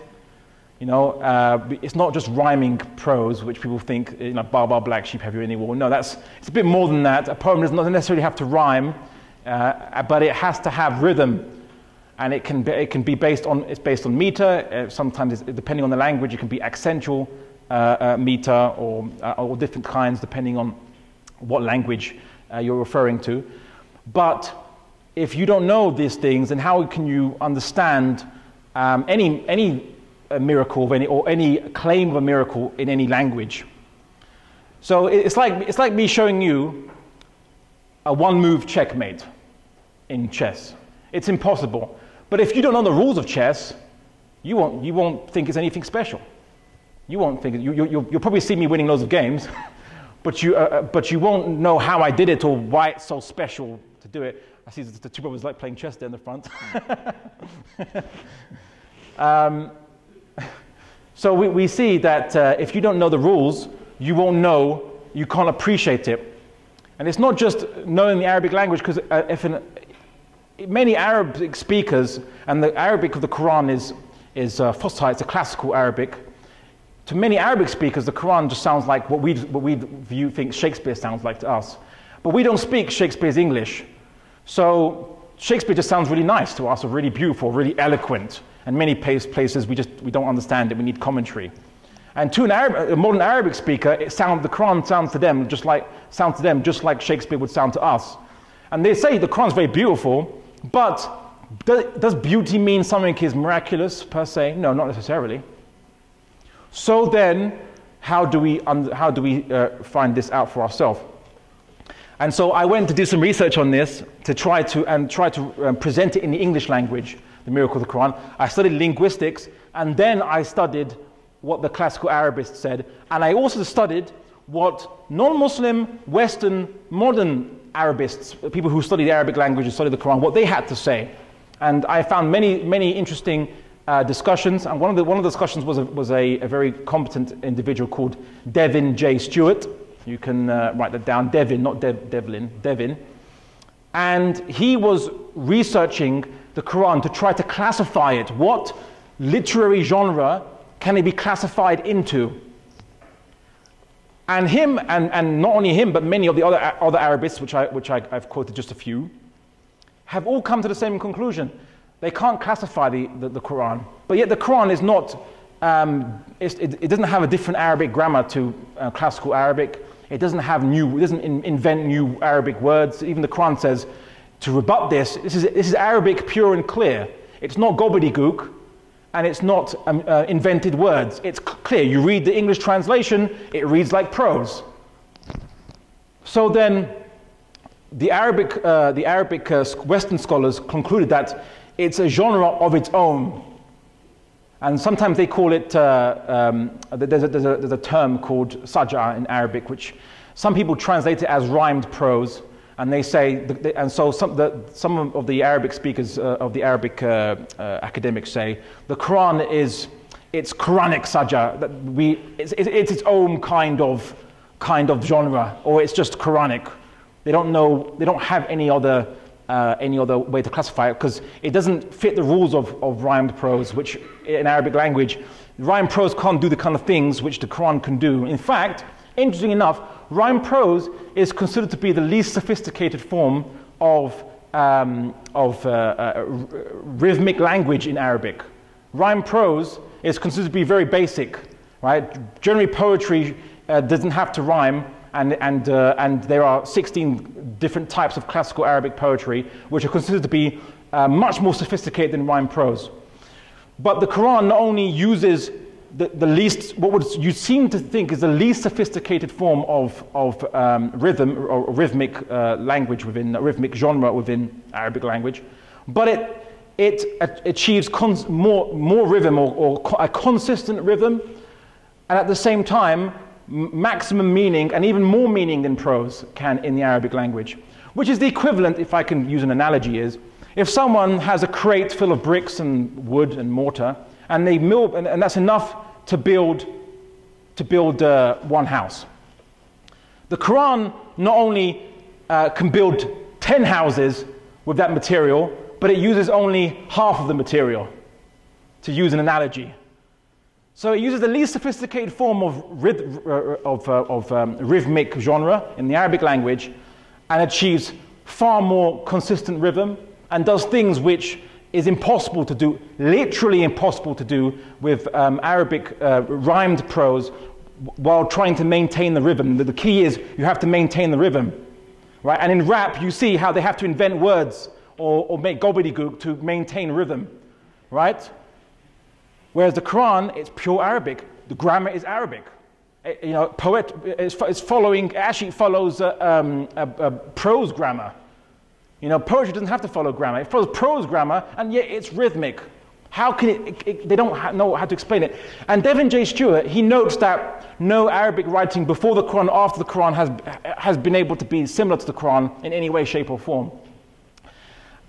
B: It's not just rhyming prose, which people think, bar bar black sheep have you any wool. No, it's a bit more than that. A poem does not necessarily have to rhyme. But it has to have rhythm, and it can be based on meter. Sometimes, depending on the language, it can be accentual meter or different kinds depending on what language you're referring to. But if you don't know these things, then how can you understand any miracle or any claim of a miracle in any language? So it's like me showing you a one-move checkmate in chess. It's impossible. But if you don't know the rules of chess, you won't think it's anything special. You won't think you'll probably see me winning loads of games, but you won't know how I did it or why it's so special to do it. I see the two brothers like playing chess there in the front. So we see that if you don't know the rules, you can't appreciate it. And it's not just knowing the Arabic language, because many Arabic speakers, and the Arabic of the Quran is Fusha, it's a classical Arabic. To many Arabic speakers, the Quran just sounds like what we think Shakespeare sounds like to us. But we don't speak Shakespeare's English. So Shakespeare just sounds really nice to us, or really beautiful, really eloquent. And many places we don't understand it, we need commentary. And to a modern Arabic speaker, the Quran sounds to them just like Shakespeare would sound to us. And they say the Quran's very beautiful, but Does beauty mean something is miraculous per se? No, not necessarily. So then, how do we find this out for ourselves? And so I went to do some research on this to try to present it in the English language, the miracle of the Quran. I studied linguistics, and then I studied what the classical Arabists said, and I also studied what non-Muslim, Western, modern Arabists, people who study the Arabic language and study the Quran, what they had to say. And I found many interesting discussions, and one of the discussions was a very competent individual called Devin J. Stewart. You can write that down, Devin, not Devlin, Devin. And he was researching the Quran to try to classify it. What literary genre can it be classified into? And him, and not only him, but many of the other Arabists, which I've quoted just a few, have all come to the same conclusion. They can't classify the Quran. But yet the Quran is not, it doesn't have a different Arabic grammar to classical Arabic. It doesn't invent new Arabic words. Even the Quran says, to rebut this is Arabic pure and clear. It's not gobbledygook, and it's not invented words. It's clear. You read the English translation, it reads like prose. So then, the Arabic Western scholars concluded that it's a genre of its own. And sometimes they call it, there's a term called saj'a in Arabic, which some people translate it as rhymed prose. And they say, and so some of the Arabic speakers, of the Arabic academics say, the Quran it's Quranic saj'a, it's its own kind of genre, or it's just Quranic. They don't have any other way to classify it, because it doesn't fit the rules of rhymed prose, which in Arabic language, rhymed prose can't do the kind of things which the Quran can do. In fact, interesting enough, rhymed prose is considered to be the least sophisticated form of rhythmic language in Arabic. Rhymed prose is considered to be very basic, right? Generally, poetry doesn't have to rhyme, and there are 16 different types of classical Arabic poetry, which are considered to be much more sophisticated than rhymed prose. But the Quran not only uses the least, you seem to think is the least sophisticated form of rhythm or rhythmic language rhythmic genre within Arabic language, but it achieves more rhythm or a consistent rhythm, and at the same time maximum meaning and even more meaning than prose can in the Arabic language, which is the equivalent, if I can use an analogy, is if someone has a crate full of bricks and wood and mortar, and they mill, and that's enough to build one house. The Quran not only can build 10 houses with that material, but it uses only half of the material, to use an analogy. So it uses the least sophisticated form of rhythmic genre in the Arabic language, and achieves far more consistent rhythm, and does things which is impossible to do, literally impossible to do with Arabic rhymed prose while trying to maintain the rhythm. The key is you have to maintain the rhythm, right? And in rap, you see how they have to invent words or make gobbledygook to maintain rhythm, right? Whereas the Quran, it's pure Arabic. The grammar is Arabic. It's following, it actually follows prose grammar. Poetry doesn't have to follow grammar. It follows prose grammar, and yet it's rhythmic. How can they don't know how to explain it. And Devin J. Stewart, he notes that no Arabic writing before the Quran, after the Quran, has been able to be similar to the Quran in any way, shape, or form.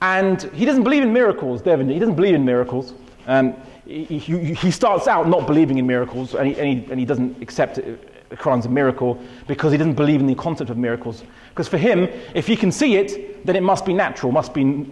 B: And he doesn't believe in miracles, Devin. He doesn't believe in miracles. He starts out not believing in miracles, and he doesn't accept the Quran's a miracle because he doesn't believe in the concept of miracles. Because for him, if you can see it, then it must be natural, must be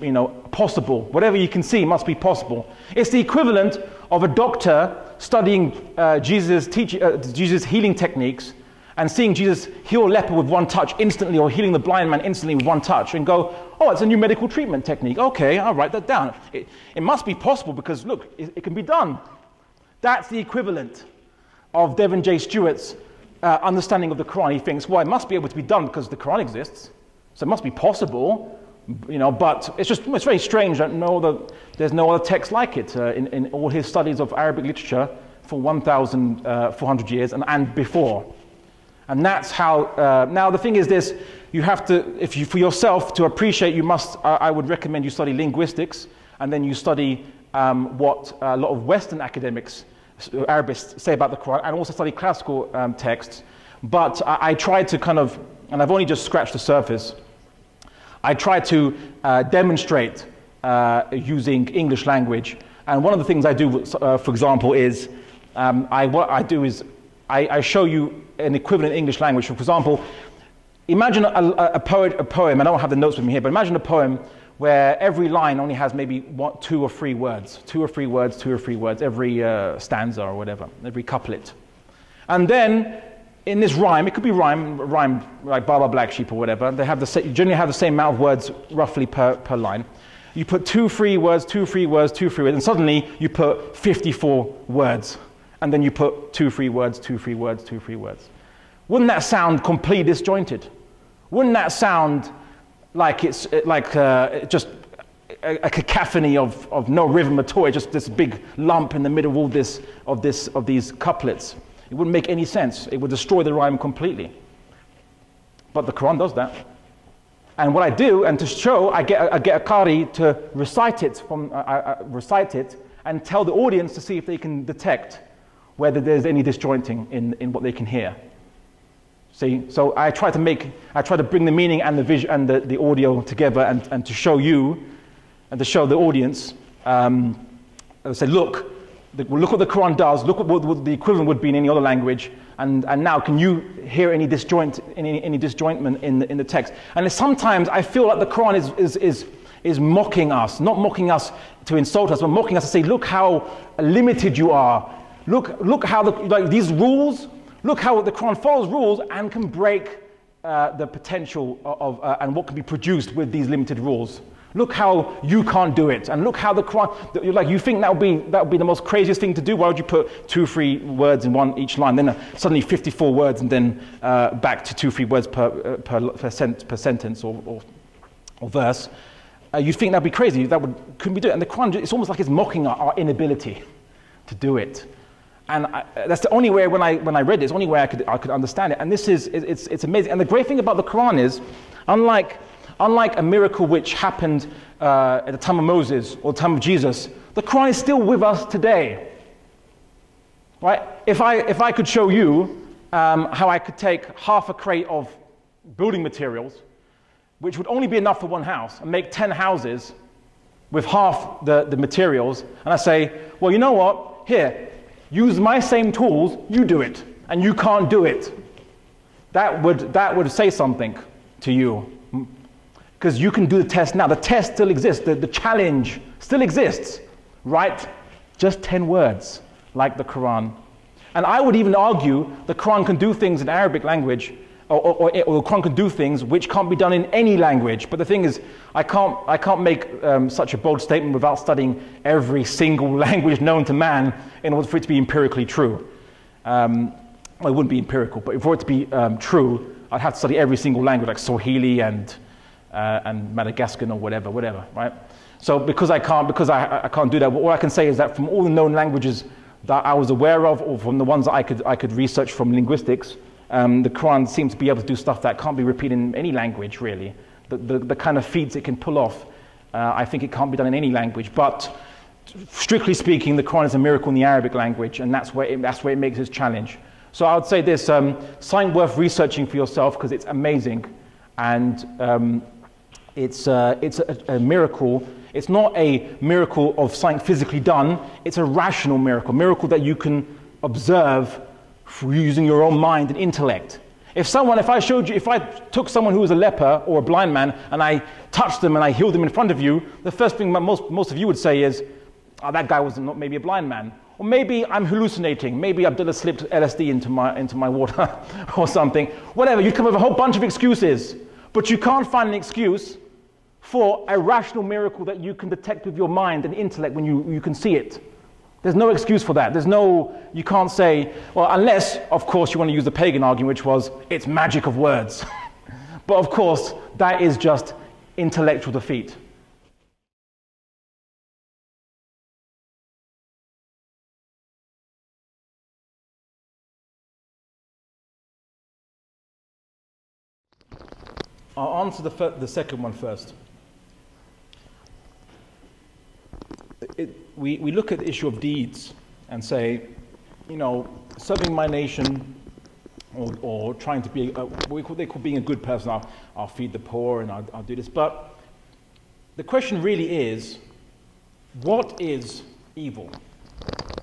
B: possible. Whatever you can see must be possible. It's the equivalent of a doctor studying Jesus' healing techniques and seeing Jesus heal a leper with one touch instantly, or healing the blind man instantly with one touch, and go, oh, it's a new medical treatment technique. Okay, I'll write that down. It must be possible because, look, it can be done. That's the equivalent of Devin J. Stewart's understanding of the Quran. He thinks, well, it must be able to be done because the Quran exists, so it must be possible. you know, but it's very strange that there's no other text like it in all his studies of Arabic literature for 1,400 years and before. And that's how, now the thing is this, you have to, for yourself to appreciate, I would recommend you study linguistics, and then you study what a lot of Western academics, Arabists, say about the Quran, and also study classical texts. But I try to kind of, and I've only just scratched the surface, I try to demonstrate using English language. And one of the things I do, for example, is what I do is I show you an equivalent English language. For example, imagine a poem, I don't have the notes with me here, but imagine a poem where every line only has maybe 2 or 3 words, 2 or 3 words, 2 or 3 words, every stanza or whatever, every couplet. And then in this rhyme, it could be rhyme like Baba Black Sheep or whatever, they generally have the same amount of words roughly per line. You put 2, 3 words, 2, 3 words, 2, 3 words, and suddenly you put 54 words. And then you put 2, 3 words, 2, 3 words, 2, 3 words. Wouldn't that sound completely disjointed? Wouldn't that sound like it's just a cacophony of no rhythm at all? It's just this big lump in the middle of these couplets. It wouldn't make any sense. It would destroy the rhyme completely. But the Quran does that. And what I do, and to show, I get a qari to recite it and tell the audience to see if they can detect whether there's any disjointing in what they can hear. See, so I try to bring the meaning and the vision and the audio together and to show you and to show the audience. Say, look what the Quran does. Look what the equivalent would be in any other language. And now, can you hear any disjointment in the text? And sometimes I feel like the Quran is mocking us, not mocking us to insult us, but mocking us to say, look how limited you are. Look how these rules. Look how the Quran follows rules and can break the potential of and what can be produced with these limited rules. Look how you can't do it, and look how the Quran. You think that would be the most craziest thing to do? Why would you put 2, 3 words in each line, then suddenly 54 words, and then back to 2, 3 words per sentence or verse? You'd think that'd be crazy. Couldn't be do it. And the Quran, it's almost like it's mocking our inability to do it. And that's the only way, when I read it, it's the only way I could understand it. And it's amazing. And the great thing about the Quran is, unlike a miracle which happened at the time of Moses or the time of Jesus, the Quran is still with us today. Right? If I could show you how I could take half a crate of building materials, which would only be enough for one house, and make 10 houses with half the materials, and I say, well, you know what? Here, use my same tools, you do it, and you can't do it. That would say something to you. Because you can do the test now. The test still exists. The challenge still exists. Right? Just 10 words, like the Quran. And I would even argue the Quran can do things in Arabic language, or the Quran can do things which can't be done in any language. But the thing is, I can't make such a bold statement without studying every single language known to man in order for it to be empirically true. Well, it wouldn't be empirical, but for it to be true, I'd have to study every single language, like Swahili and Madagascan or whatever, right? So because I can't do that, all I can say is that from all the known languages that I was aware of, or from the ones that I could research from linguistics, the Quran seems to be able to do stuff that can't be repeated in any language, really. The kind of feats it can pull off, I think it can't be done in any language. But strictly speaking, the Quran is a miracle in the Arabic language, and that's where it makes its challenge. So I would say this: something worth researching for yourself, because it's amazing, and it's a miracle. It's not a miracle of something physically done. It's a rational miracle that you can observe using your own mind and intellect. If I took someone who was a leper or a blind man and I touched them and I healed them in front of you, the first thing most of you would say is, oh, that guy was not maybe a blind man. Or maybe I'm hallucinating. Maybe Abdullah slipped LSD into my water or something. Whatever, you come up with a whole bunch of excuses. But you can't find an excuse for a rational miracle that you can detect with your mind and intellect when you can see it. There's no excuse for that. You can't say, well, unless, of course, you want to use the pagan argument, which was, it's magic of words. But of course, that is just intellectual defeat. I'll answer the second one first. We look at the issue of deeds and say, you know, serving my nation or trying to be, they call being a good person, I'll feed the poor and I'll do this. But the question really is, what is evil?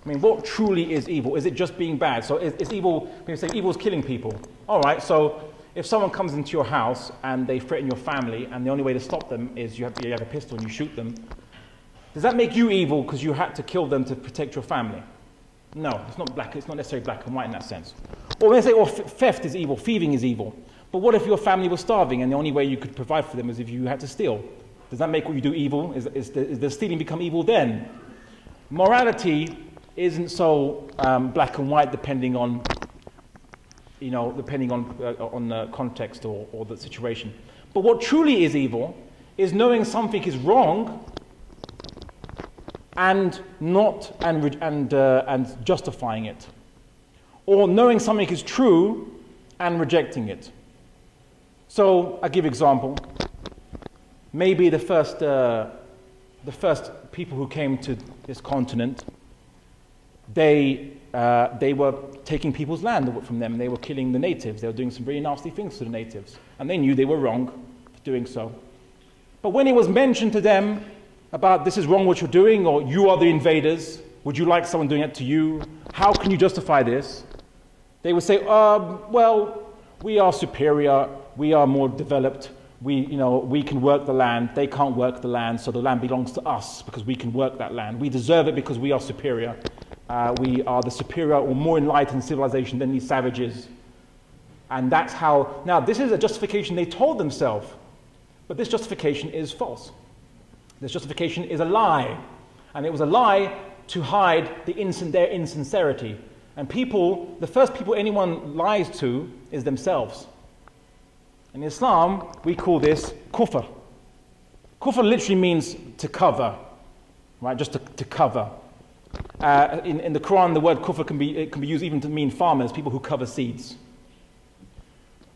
B: I mean, what truly is evil? Is it just being bad? So is evil, when you say evil is killing people, all right, so if someone comes into your house and they threaten your family and the only way to stop them is you have a pistol and you shoot them, does that make you evil because you had to kill them to protect your family? No, it's not necessarily black and white in that sense. Or when they say, oh, theft is evil, thieving is evil. But what if your family was starving and the only way you could provide for them is if you had to steal? Does that make what you do evil? Is the stealing become evil then? Morality isn't so black and white depending on, you know, on the context or the situation. But what truly is evil is knowing something is wrong and justifying it, or knowing something is true and rejecting it. So I give an example. Maybe the first people who came to this continent, they were taking people's land from them. They were killing the natives. They were doing some very nasty things to the natives, and they knew they were wrong for doing so. But when it was mentioned to them about this is wrong what you're doing, or you are the invaders, would you like someone doing it to you? How can you justify this? They would say, well, we are superior, we are more developed, we can work the land, they can't work the land, so the land belongs to us because we can work that land. We deserve it because we are superior. We are the superior or more enlightened civilization than these savages. And that's how, now this is a justification they told themselves, but this justification is false. This justification is a lie, and it was a lie to hide their insincerity. And people, the first people anyone lies to is themselves. In Islam, we call this kufr. Kufr literally means to cover, right? Just to cover. In the Quran, the word kufr can be used even to mean farmers, people who cover seeds.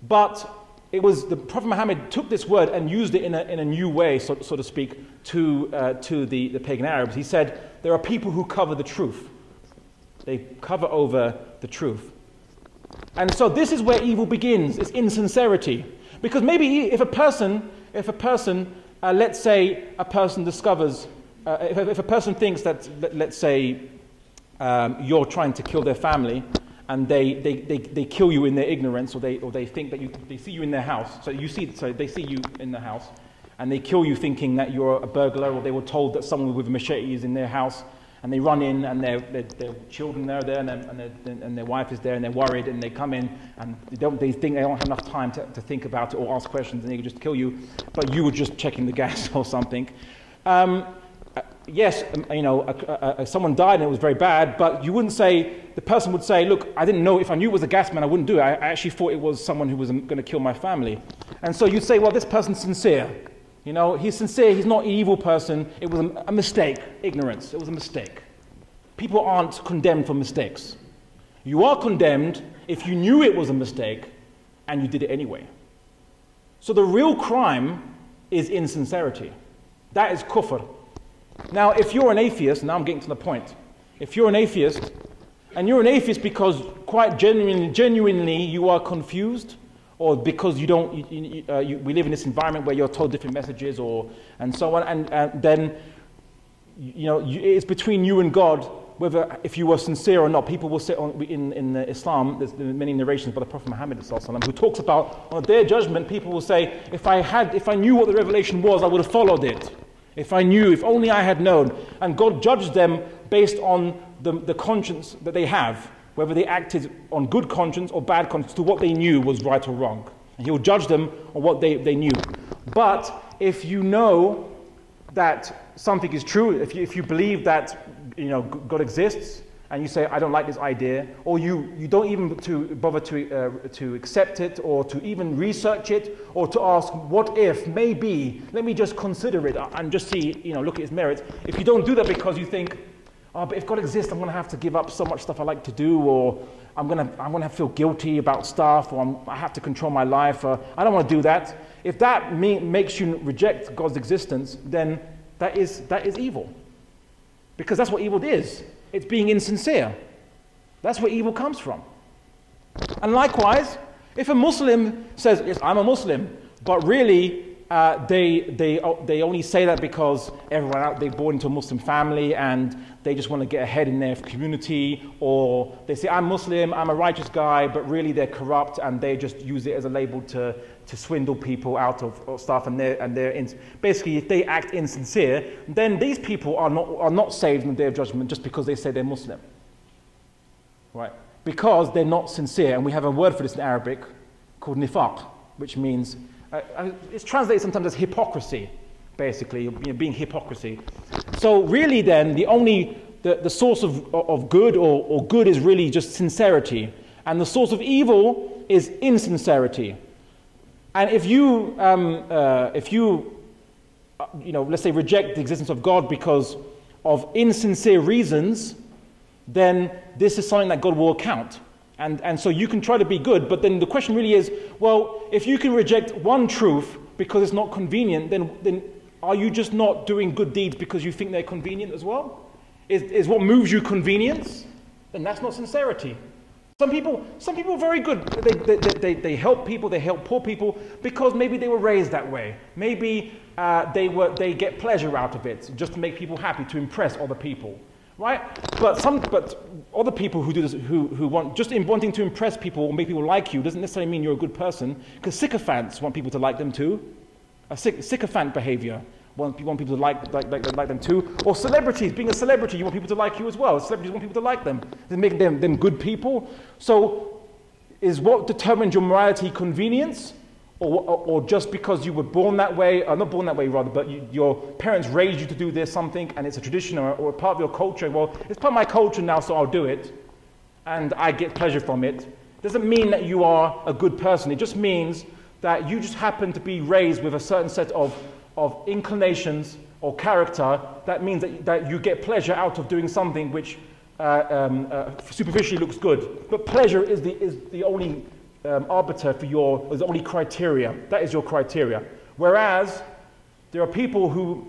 B: But it was the Prophet Muhammad took this word and used it in a new way, so to speak, to the pagan Arabs. He said, there are people who cover the truth. They cover over the truth. And so this is where evil begins, it's insincerity. Because maybe if a person, let's say a person discovers, if a person thinks that, let's say, you're trying to kill their family, and they kill you in their ignorance, or they think that they see you in their house. So they see you in the house, and they kill you thinking that you're a burglar, or they were told that someone with a machete is in their house, and they run in, and their children are there, and their wife is there, and they're worried, and they come in, and they think they don't have enough time to think about it or ask questions, and they can just kill you, but you were just checking the gas or something. Yes, someone died and it was very bad, but you wouldn't say, the person would say, look, I didn't know, if I knew it was a gas man, I wouldn't do it. I actually thought it was someone who was going to kill my family. And so you'd say, well, this person's sincere. You know, he's sincere, he's not an evil person. It was a mistake, ignorance, it was a mistake. People aren't condemned for mistakes. You are condemned if you knew it was a mistake and you did it anyway. So the real crime is insincerity. That is kufr. Now, if you're an atheist, now I'm getting to the point. If you're an atheist, and you're an atheist because quite genuinely you are confused, or because we live in this environment where you're told different messages, and so on, and then it's between you and God whether if you were sincere or not. People will say in Islam, there's many narrations by the Prophet Muhammad who talks about on the Day of Judgment, people will say, if I knew what the revelation was, I would have followed it. If only I had known. And God judged them based on the conscience that they have, whether they acted on good conscience or bad conscience, to what they knew was right or wrong. And He'll judge them on what they knew. But if you know that something is true, if you believe that God exists, and you say, I don't like this idea, or you don't even bother to accept it, or to even research it, or to ask, what if, maybe, let me just consider it and just see, look at its merits. If you don't do that because you think, oh, but if God exists, I'm going to have to give up so much stuff I like to do, or I'm going to feel guilty about stuff, or I have to control my life, or I don't want to do that. If that makes you reject God's existence, then that is evil. Because that's what evil is. It's being insincere. That's where evil comes from. And likewise, if a Muslim says, yes, I'm a Muslim, but really they only say that because everyone out they're born into a Muslim family and they just want to get ahead in their community, or they say, I'm Muslim, I'm a righteous guy, but really they're corrupt and they just use it as a label to swindle people out of stuff, and they're basically, if they act insincere, then these people are not saved in the day of judgment just because they say they're Muslim, right? Because they're not sincere, and we have a word for this in Arabic called nifaq, which means it's translated sometimes as hypocrisy, basically, being hypocrisy. So really, then the source of good or good is really just sincerity, and the source of evil is insincerity. And if you let's say reject the existence of God because of insincere reasons, then this is something that God will account. And so you can try to be good, but then the question really is, well, if you can reject one truth because it's not convenient, then are you just not doing good deeds because you think they're convenient as well? Is what moves you convenience? Then that's not sincerity. Some people are very good. They help people, they help poor people because maybe they were raised that way. Maybe they get pleasure out of it, just to make people happy, to impress other people, right? But other people who do this, who want, just in wanting to impress people or make people like you, doesn't necessarily mean you're a good person, because sycophants want people to like them too. A sycophant behavior. You want people to like them too. Or celebrities, being a celebrity, you want people to like you as well. Celebrities want people to like them. They make them good people. So is what determines your morality convenience? Or just because you were born that way, or not born that way rather, but your parents raised you to do this something, and it's a tradition or a part of your culture. Well, it's part of my culture now, so I'll do it. And I get pleasure from it. Doesn't mean that you are a good person. It just means that you just happen to be raised with a certain set of inclinations or character. That means that you get pleasure out of doing something which superficially looks good. But pleasure is the only arbiter for is the only criteria. That is your criteria. Whereas there are people who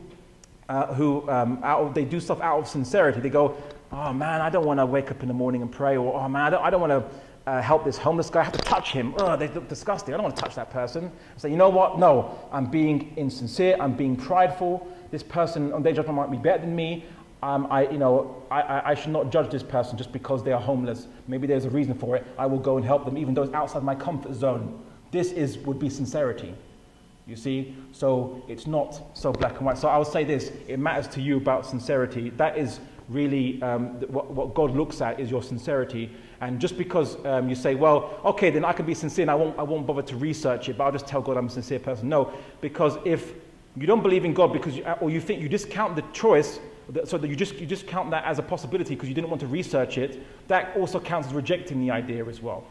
B: they do stuff out of sincerity. They go, oh man, I don't want to wake up in the morning and pray, or oh man, I don't want to help this homeless guy. I have to touch him. Oh, they look disgusting. I don't want to touch that person. So you know what? No, I'm being insincere. I'm being prideful. This person on their judgment might be better than me. I should not judge this person just because they are homeless. Maybe there's a reason for it. I will go and help them, even though it's outside my comfort zone. This would be sincerity. You see? So it's not so black and white. So I will say this. It matters to you about sincerity. That is really what God looks at, is your sincerity. And just because you say, well, okay, then I can be sincere and I won't bother to research it, but I'll just tell God I'm a sincere person. No, because if you don't believe in God or you think you discount the choice, so that you just count that as a possibility because you didn't want to research it, that also counts as rejecting the idea as well.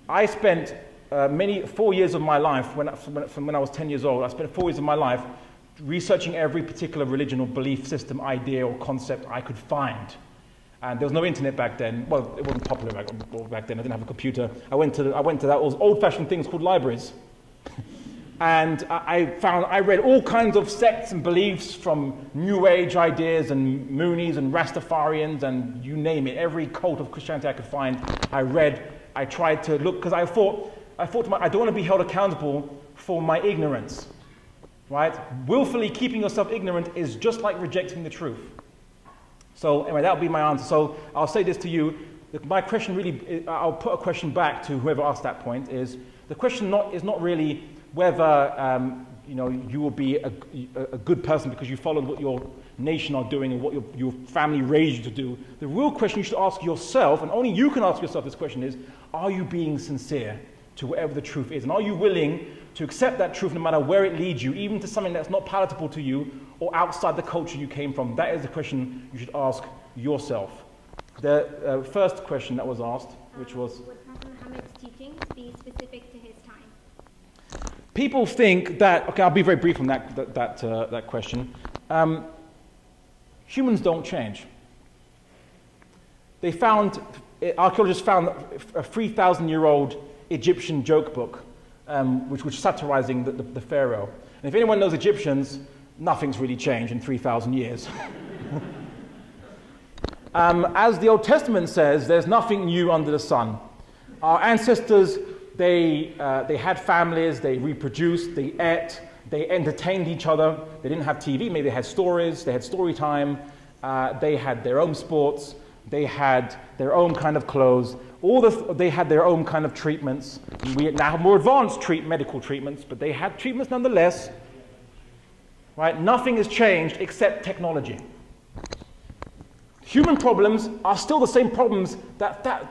B: I spent 4 years of my life, from when I was 10 years old, I spent 4 years of my life researching every particular religion or belief system, idea or concept I could find. And there was no internet back then. Well, it wasn't popular back then. I didn't have a computer. I went to those old-fashioned things called libraries. And I read all kinds of sects and beliefs, from New Age ideas and Moonies and Rastafarians and you name it. Every cult of Christianity I could find, I read. I tried to look, because I thought I don't want to be held accountable for my ignorance. Right? Willfully keeping yourself ignorant is just like rejecting the truth. So anyway, that would be my answer. So I'll say this to you. My question really, I'll put a question back to whoever asked that point, is the question is not really whether you will be a good person because you followed what your nation are doing and what your family raised you to do. The real question you should ask yourself, and only you can ask yourself this question, is, are you being sincere to whatever the truth is? And are you willing to accept that truth no matter where it leads you, even to something that's not palatable to you or outside the culture you came from? That is the question you should ask yourself. The first question that was asked, which was...
C: Would Prophet Muhammad's teachings be specific to his time?
B: People think that... Okay, I'll be very brief on that question. Humans don't change. Archaeologists found a 3,000-year-old Egyptian joke book, which was satirizing the pharaoh. And if anyone knows Egyptians, nothing's really changed in 3,000 years. As the Old Testament says, there's nothing new under the sun. Our ancestors, they had families, they reproduced, they ate, they entertained each other. They didn't have TV, maybe they had stories, they had story time, they had their own sports, they had their own kind of clothes, they had their own kind of treatments. We now have more advanced medical treatments, but they had treatments nonetheless. Right? Nothing has changed except technology. Human problems are still the same problems that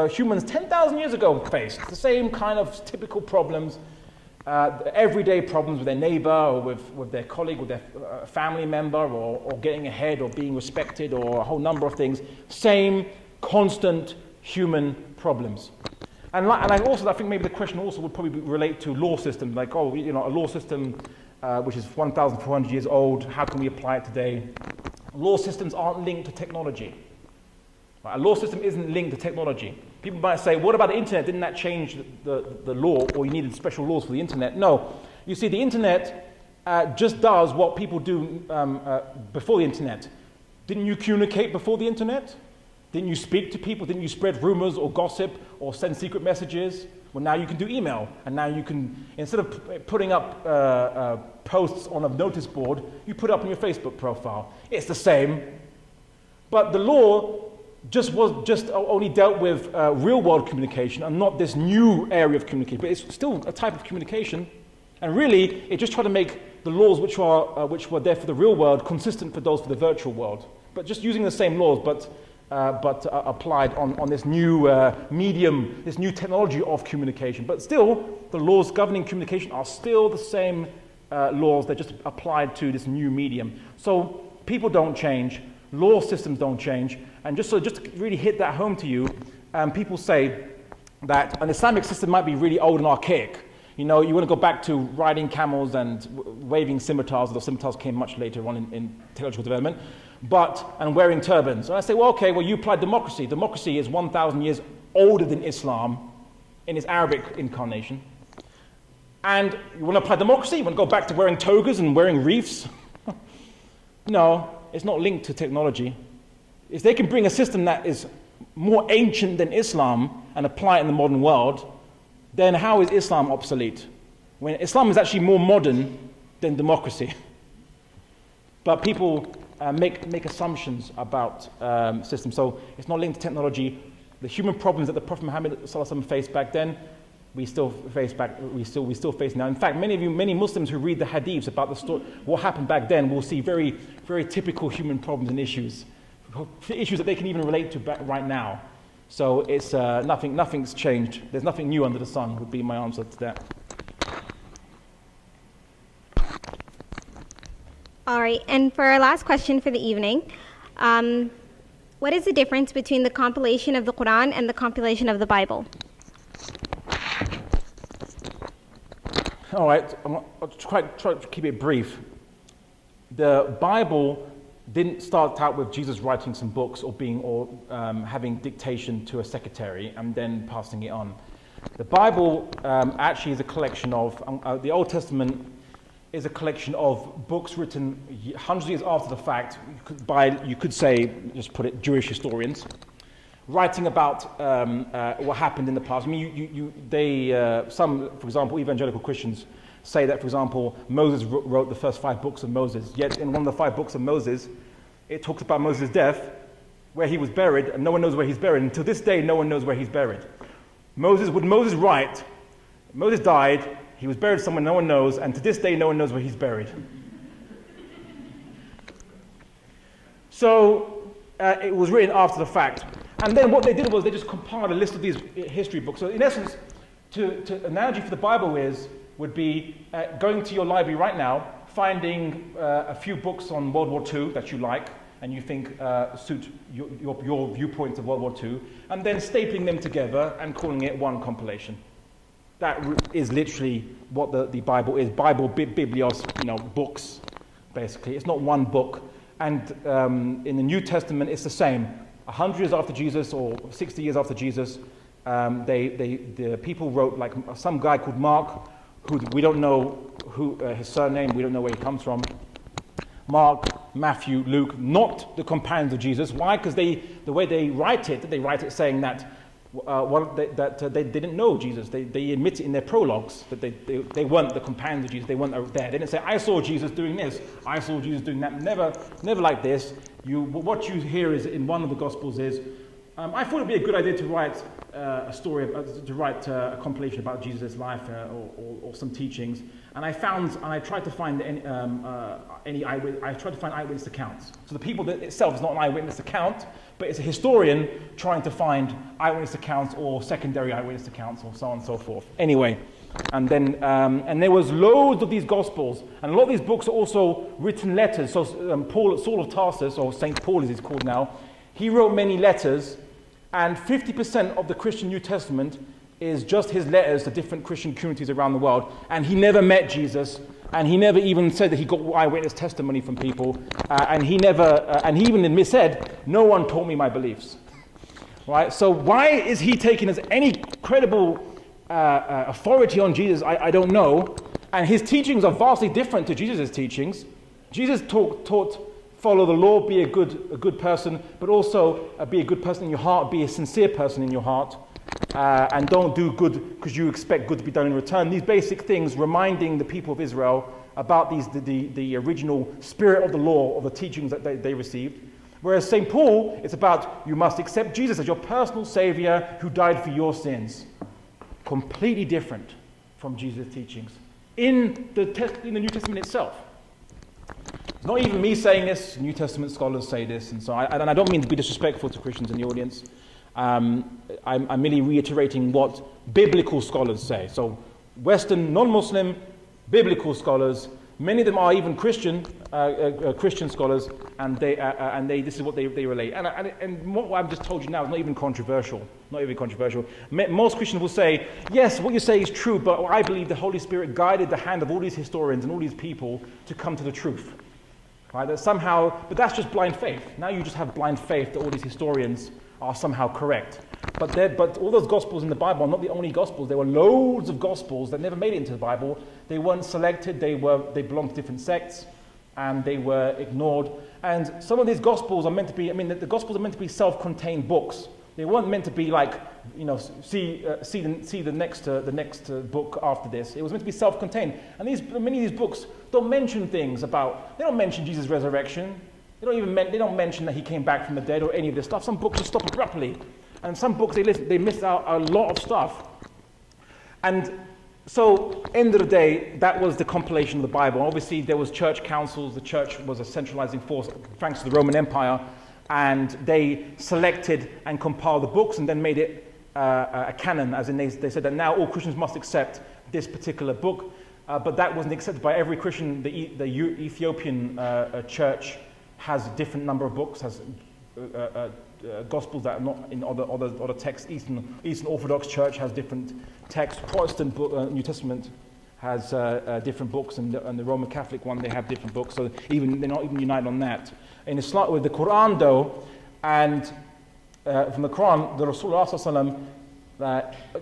B: humans 10,000 years ago faced. The same kind of typical problems, everyday problems with their neighbor or with their colleague, with their family member, or getting ahead or being respected, or a whole number of things. Same constant human problems. And I think maybe the question also would probably relate to law systems, like, a law system which is 1,400 years old, how can we apply it today? Law systems aren't linked to technology. Right? A law system isn't linked to technology. People might say, what about the internet? Didn't that change the law, or you needed special laws for the internet? No. You see, the internet just does what people do before the internet. Didn't you communicate before the internet? Didn't you speak to people? Didn't you spread rumors or gossip or send secret messages? Well, now you can do email, and now you can, instead of putting up posts on a notice board, you put it up on your Facebook profile. It's the same, but the law just only dealt with real-world communication and not this new area of communication. But it's still a type of communication, and really, it just tried to make the laws which were there for the real world consistent for those for the virtual world. But just using the same laws, but applied on this new medium, this new technology of communication. But still, the laws governing communication are still the same laws. They're just applied to this new medium. So people don't change, law systems don't change. And just to really hit that home to you, people say that an Islamic system might be really old and archaic. You know, you want to go back to riding camels and waving scimitars, although scimitars came much later on in technological development, and wearing turbans. And I say, well, okay, you applied democracy. Democracy is 1,000 years older than Islam in its Arabic incarnation. And you want to apply democracy? You want to go back to wearing togas and wearing wreaths? No, it's not linked to technology. If they can bring a system that is more ancient than Islam and apply it in the modern world, then how is Islam obsolete? When Islam is actually more modern than democracy. But people make assumptions about systems. So it's not linked to technology. The human problems that the Prophet Muhammad faced back then, we still face now. In fact, many Muslims who read the hadiths about the story, what happened back then, will see very, very typical human problems and issues that they can even relate to right now. So it's nothing's changed. There's nothing new under the sun, would be my answer to that.
C: All right, and for our last question for the evening, what is the difference between the compilation of the Quran and the compilation of the Bible?
B: All right, I'll try to keep it brief. The Bible didn't start out with Jesus writing some books or having dictation to a secretary and then passing it on. The Bible actually is a collection of, the Old Testament is a collection of books written hundreds of years after the fact, you could say, just put it, Jewish historians, writing about what happened in the past. I mean, some, for example, evangelical Christians say that, for example, Moses wrote the first 5 books of Moses, yet in one of the 5 books of Moses, it talks about Moses' death, where he was buried, and no one knows where he's buried. And to this day, no one knows where he's buried. Would Moses write, Moses died, he was buried somewhere no one knows, and to this day, no one knows where he's buried. So it was written after the fact. And then what they did was they just compiled a list of these history books. So in essence, an analogy for the Bible would be going to your library right now, finding a few books on World War II that you like, and you think suit your viewpoints of World War II, and then stapling them together and calling it one compilation. That is literally what the Bible is. Bible, biblios, books, basically. It's not one book. And in the New Testament, it's the same. 100 years after Jesus or 60 years after Jesus, the people wrote, like some guy called Mark, who we don't know his surname, we don't know where he comes from. Mark, Matthew, Luke, not the companions of Jesus. Why? Because the way they write it saying that they didn't know Jesus. They admit it in their prologues that they weren't the companions of Jesus. They weren't there. They didn't say, I saw Jesus doing this. I saw Jesus doing that. Never like this. What you hear is in one of the Gospels is, I thought it'd be a good idea to write a story, to write a compilation about Jesus' life or some teachings. And I tried to find eyewitness accounts. So the people itself is not an eyewitness account, but it's a historian trying to find eyewitness accounts or secondary eyewitness accounts or so on and so forth. Anyway, and then and there was loads of these Gospels, and a lot of these books are also written letters. So Saul of Tarsus, or Saint Paul as he's called now, he wrote many letters, and 50% of the Christian New Testament is just his letters to different Christian communities around the world. And he never met Jesus, and he never even said that he got eyewitness testimony from people, and he even said, no one taught me my beliefs. Right? So why is he taken as any credible authority on Jesus? I don't know. And his teachings are vastly different to Jesus' teachings. Jesus taught follow the law, be a good person, but also be a good person in your heart, be a sincere person in your heart, and don't do good because you expect good to be done in return. These basic things, reminding the people of Israel about the original spirit of the law, of the teachings that they received. Whereas St. Paul, it's about you must accept Jesus as your personal Savior who died for your sins. Completely different from Jesus' teachings in the New Testament itself. It's not even me saying this, New Testament scholars say this, and so I don't mean to be disrespectful to Christians in the audience. I'm merely reiterating what biblical scholars say. So Western, non-Muslim, biblical scholars, many of them are even Christian scholars, and this is what they relate. And what I've just told you now is not even controversial. Not even controversial. Most Christians will say, yes, what you say is true, but I believe the Holy Spirit guided the hand of all these historians and all these people to come to the truth. Right? That somehow, but that's just blind faith. Now you just have blind faith that all these historians are somehow correct. But all those Gospels in the Bible are not the only Gospels. There were loads of Gospels that never made it into the Bible. They weren't selected. They belonged to different sects, and they were ignored. And some of these Gospels are meant to be, the Gospels are meant to be self-contained books. They weren't meant to be like, see the next book after this. It was meant to be self-contained. And many of these books don't mention things about, they don't mention Jesus' resurrection. They don't mention that he came back from the dead or any of this stuff. Some books just stop abruptly. And some books, they miss out a lot of stuff. And so, end of the day, that was the compilation of the Bible. Obviously, there was church councils. The church was a centralizing force, thanks to the Roman Empire. And they selected and compiled the books and then made it a canon, as in they said that now all Christians must accept this particular book. But that wasn't accepted by every Christian. The Ethiopian church has a different number of books, has Gospels that are not in other texts. Eastern Orthodox Church has different texts. Protestant New Testament has different books, and the Roman Catholic one, they have different books. So they're not even united on that. In Islam, with the Quran though, and from the Quran, the Rasulullah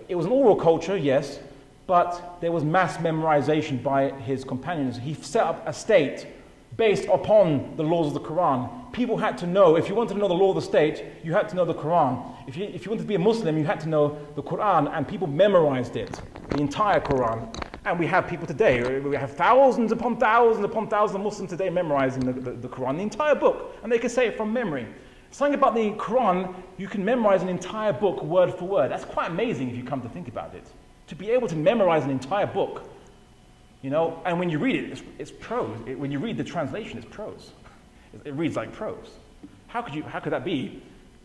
B: it was an oral culture, yes, but there was mass memorization by his companions. He set up a state based upon the laws of the Quran. People had to know, if you wanted to know the law of the state, you had to know the Quran. If you wanted to be a Muslim, you had to know the Quran, and people memorized it, the entire Quran. And we have people today, we have thousands upon thousands upon thousands of Muslims today memorizing the Quran, the entire book, and they can say it from memory. Something about the Quran, you can memorize an entire book word for word. That's quite amazing if you come to think about it. To be able to memorize an entire book, and when you read it, it's prose. When you read the translation, it's prose. It reads like prose. How could that be?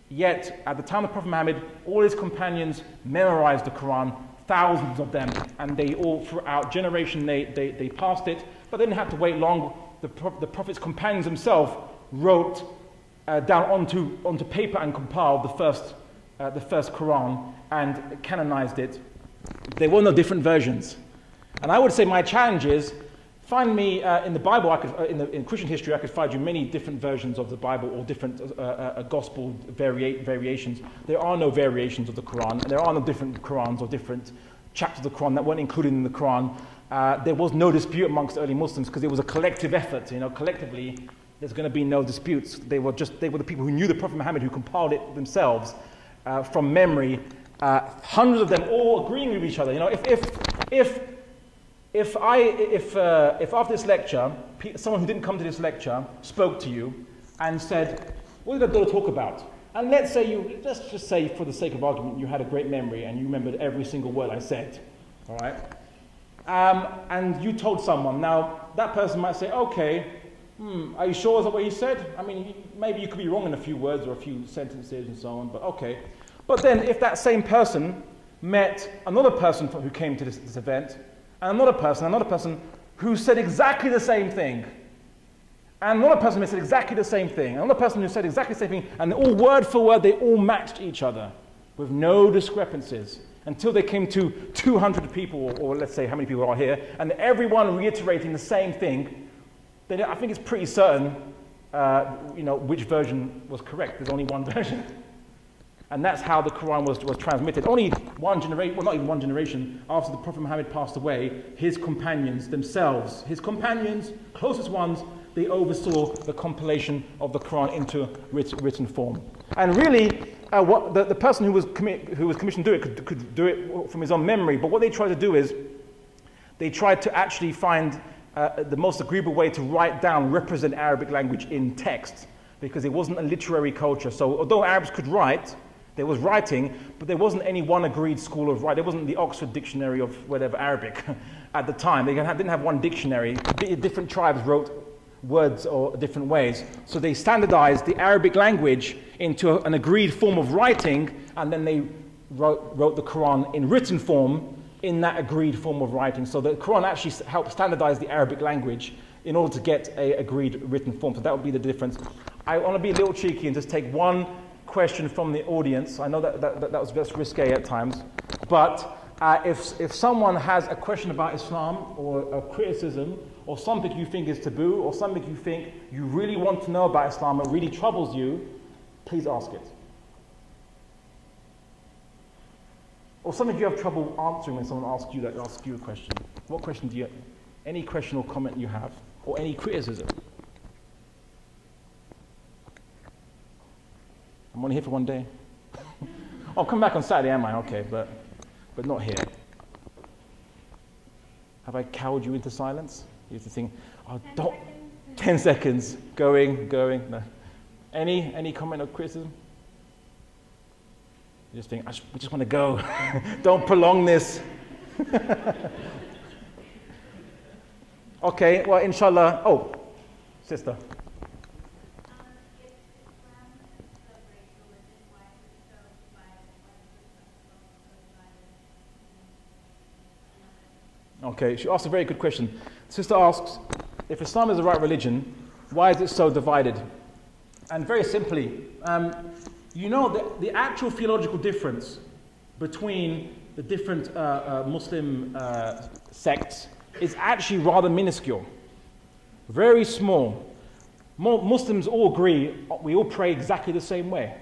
B: Yet, at the time of Prophet Muhammad, all his companions memorized the Quran, thousands of them, and they all, throughout generation, they passed it, but they didn't have to wait long. The Prophet's companions himself wrote down onto paper and compiled the first Quran and canonized it, there were no different versions. And I would say my challenge is, find me in the Bible, in Christian history, I could find you many different versions of the Bible or different gospel variations. There are no variations of the Quran, and there are no different Qurans or different chapters of the Quran that weren't included in the Quran. There was no dispute amongst early Muslims because it was a collective effort. Collectively, there's going to be no disputes. They were the people who knew the Prophet Muhammad, who compiled it themselves from memory. Hundreds of them all agreeing with each other. If after this lecture, someone who didn't come to this lecture spoke to you and said, "What did Abdullah talk about?" And let's just say, for the sake of argument, you had a great memory and you remembered every single word I said, all right? And you told someone. Now, that person might say, "Okay, are you sure that's what he said? I mean, maybe you could be wrong in a few words or a few sentences and so on, but okay." But then if that same person met another person who came to this event, and another person who said exactly the same thing, and another person who said exactly the same thing, and another person who said exactly the same thing, and all word for word, they all matched each other with no discrepancies until they came to 200 people, or let's say how many people are here, and everyone reiterating the same thing, then I think it's pretty certain, which version was correct. There's only one version. And that's how the Quran was transmitted. Only one generation, well, not even one generation, after the Prophet Muhammad passed away, his companions themselves, his companions, closest ones, they oversaw the compilation of the Quran into written form. And really, the person who was commissioned to do it could do it from his own memory, but what they tried to do is, they tried to actually find the most agreeable way to write down, represent Arabic language in text, because it wasn't a literary culture. So although Arabs could write, there was writing, but there wasn't any one agreed school of writing. There wasn't the Oxford Dictionary of whatever Arabic at the time. They didn't have one dictionary. Different tribes wrote words or different ways. So they standardized the Arabic language into an agreed form of writing, and then they wrote the Quran in written form in that agreed form of writing. So the Quran actually helped standardize the Arabic language in order to get an agreed written form. So that would be the difference. I want to be a little cheeky and just take one question from the audience. I know that was just risque at times, but if someone has a question about Islam or a criticism or something you think is taboo or something you think you really want to know about Islam, it really troubles you, please ask it. Or something you have trouble answering when someone asks you a question. What question do you, any question or comment you have, or any criticism? I'm only here for one day. I'll come back on Saturday, am I? Okay, but not here. Have I cowed you into silence? You used to think, oh, 10 seconds, going, no. Any comment or criticism? You just think, we just want to go. Don't prolong this. Okay, well, inshallah. Oh, sister. Okay, she asked a very good question. Sister asks, if Islam is the right religion, why is it so divided? And very simply, the actual theological difference between the different Muslim sects is actually rather minuscule, very small. Muslims all agree, we all pray exactly the same way.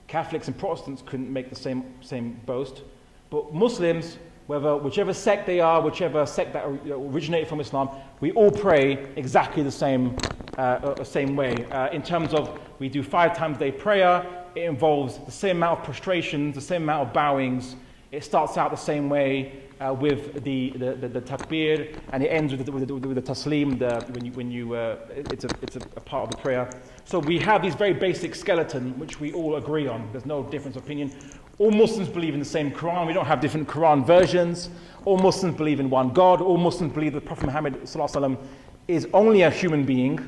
B: Catholics and Protestants couldn't make the same boast, but Muslims, whichever sect they are, whichever sect that originated from Islam, we all pray exactly the same way. In terms of, we do 5 times a day prayer. It involves the same amount of prostrations, the same amount of bowings. It starts out the same way with the takbir, and it ends with the taslim. It's a part of the prayer. So we have these very basic skeleton, which we all agree on. There's no difference of opinion. All Muslims believe in the same Quran. We don't have different Quran versions. All Muslims believe in one God. All Muslims believe that Prophet Muhammad ﷺ is only a human being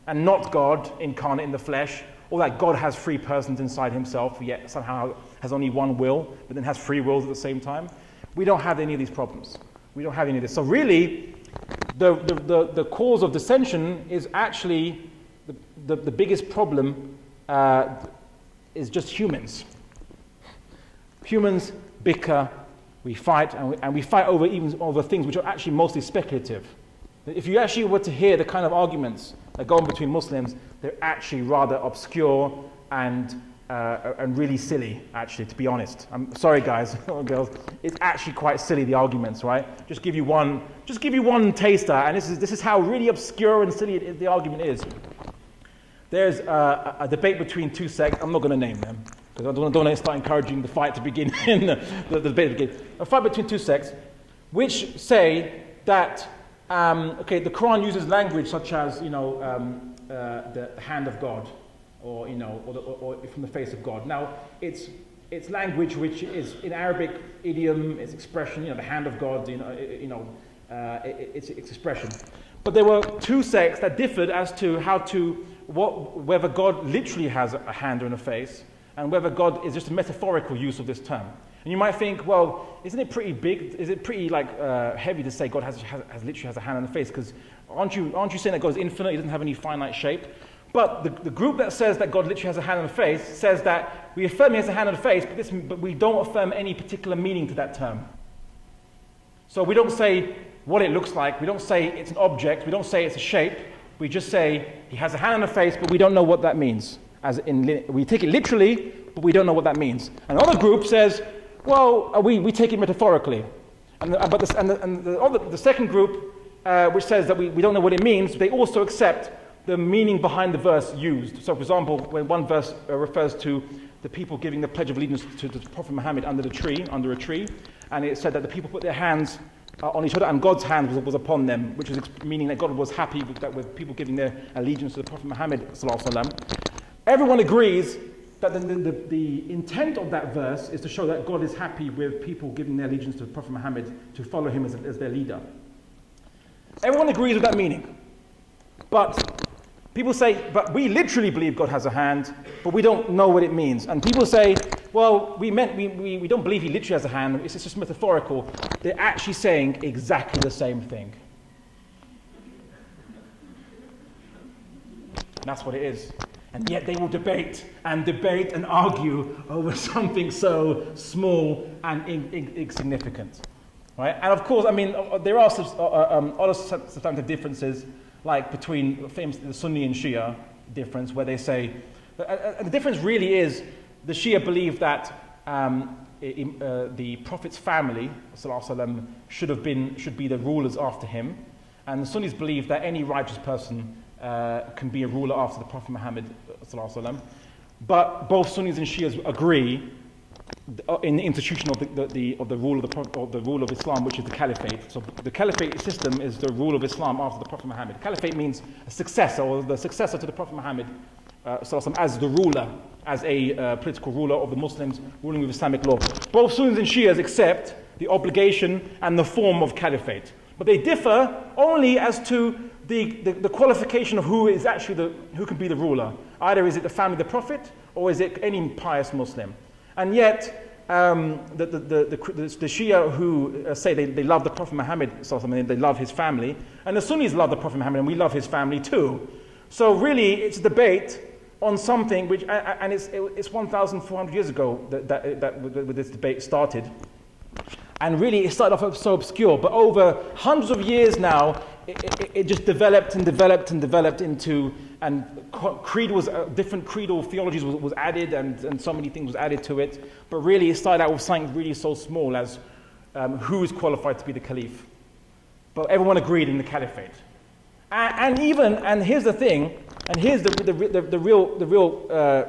B: and not God incarnate in the flesh, or that God has 3 persons inside himself, yet somehow has only one will, but then has 3 wills at the same time. We don't have any of these problems. We don't have any of this. So really, the cause of dissension is actually the biggest problem is just humans. Humans bicker, we fight, and we fight over things which are actually mostly speculative. If you actually were to hear the kind of arguments that go on between Muslims, they're actually rather obscure and really silly, actually, to be honest. I'm sorry, guys or girls. It's actually quite silly, the arguments, right? Just give you one taster, and this is how really obscure and silly the argument is. There's a debate between two sects. I'm not going to name them, because I don't want to start encouraging the fight to begin, the debate to begin. A fight between two sects, which say that, the Quran uses language such as, the hand of God, or from the face of God. Now, it's language which is in Arabic idiom, its expression, the hand of God, its expression. But there were two sects that differed as to whether God literally has a hand and a face, and whether God is just a metaphorical use of this term. And you might think, well, isn't it pretty big? Is it pretty heavy to say God literally has a hand and a face? Because aren't you saying that God is infinite? He doesn't have any finite shape. But the group that says that God literally has a hand and a face says that we affirm he has a hand and a face, but we don't affirm any particular meaning to that term. So we don't say what it looks like. We don't say it's an object. We don't say it's a shape. We just say he has a hand and a face, but we don't know what that means. We take it literally, but we don't know what that means. Another group says, well, we take it metaphorically. But the second group, which says that we don't know what it means, they also accept the meaning behind the verse used. So, for example, when one verse refers to the people giving the Pledge of Allegiance to Prophet Muhammad under a tree, and it said that the people put their hands on each other, and God's hand was upon them, which was meaning that God was happy with people giving their allegiance to the Prophet Muhammad sallallahu alaihi wasallam. Everyone agrees that the intent of that verse is to show that God is happy with people giving their allegiance to the Prophet Muhammad to follow him as their leader. Everyone agrees with that meaning. But people say, but we literally believe God has a hand, but we don't know what it means. And people say, well, we don't believe he literally has a hand, it's just metaphorical. They're actually saying exactly the same thing. And that's what it is. And yet they will debate and argue over something so small and insignificant. Right? And of course, there are other substantive differences, like between the Sunni and Shia difference, where they say, the difference really is, the Shia believe that the Prophet's family, ﷺ, should be the rulers after him, and the Sunnis believe that any righteous person can be a ruler after the Prophet Muhammad ﷺ. But both Sunnis and Shias agree in the institution of the rule of the rule of Islam, which is the Caliphate. So the Caliphate system is the rule of Islam after the Prophet Muhammad. Caliphate means a successor, or the successor to the Prophet Muhammad as the ruler, as a political ruler of the Muslims ruling with Islamic law. Both Sunnis and Shias accept the obligation and the form of Caliphate, but they differ only as to the qualification of who can be the ruler. Either is it the family of the Prophet, or is it any pious Muslim? And yet, the Shia who say they love the Prophet Muhammad, they love his family, and the Sunnis love the Prophet Muhammad, and we love his family too. So really, it's a debate on something which, and it's 1,400 years ago that this debate started. And really, it started off so obscure, but over hundreds of years now, it just developed and developed and developed into, and different creedal theologies was added, and so many things was added to it. But really, it started out with something really so small as who is qualified to be the caliph. But everyone agreed in the caliphate. And here's the thing, and here's the real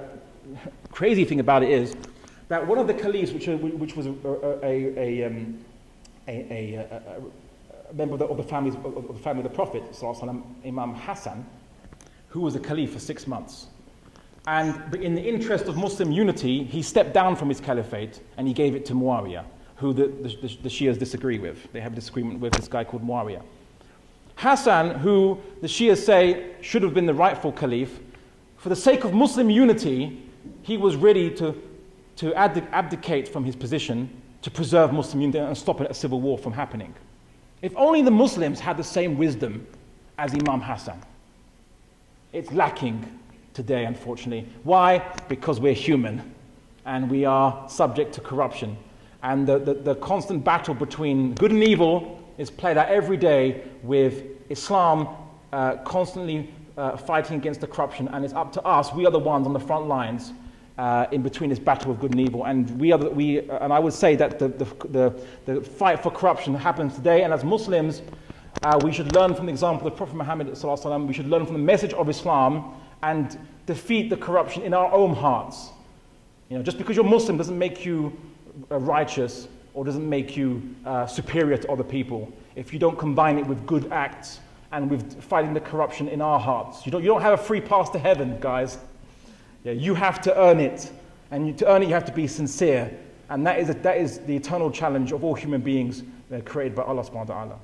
B: crazy thing about it is that one of the caliphs, which was a member of the family of the Prophet, Imam Hassan, who was a caliph for 6 months. And in the interest of Muslim unity, he stepped down from his caliphate and he gave it to Muawiyah, who the Shias disagree with. They have a disagreement with this guy called Muawiyah. Hassan, who the Shias say should have been the rightful caliph, for the sake of Muslim unity, he was ready to abdicate from his position to preserve Muslim unity and stop a civil war from happening. If only the Muslims had the same wisdom as Imam Hassan. It's lacking today, unfortunately. Why? Because we're human and we are subject to corruption. And the constant battle between good and evil is played out every day with Islam constantly fighting against the corruption, and it's up to us. We are the ones on the front lines in between this battle of good and evil, and and I would say that the fight for corruption happens today. And as Muslims, we should learn from the example of the Prophet Muhammad sallallahu alaihi wasallam. We should learn from the message of Islam and defeat the corruption in our own hearts. You know, just because you're Muslim doesn't make you righteous or doesn't make you superior to other people if you don't combine it with good acts and with fighting the corruption in our hearts. You don't have a free pass to heaven, guys. Yeah, you have to earn it, and to earn it you have to be sincere, and that is the eternal challenge of all human beings created by Allah subhanahu wa ta'ala.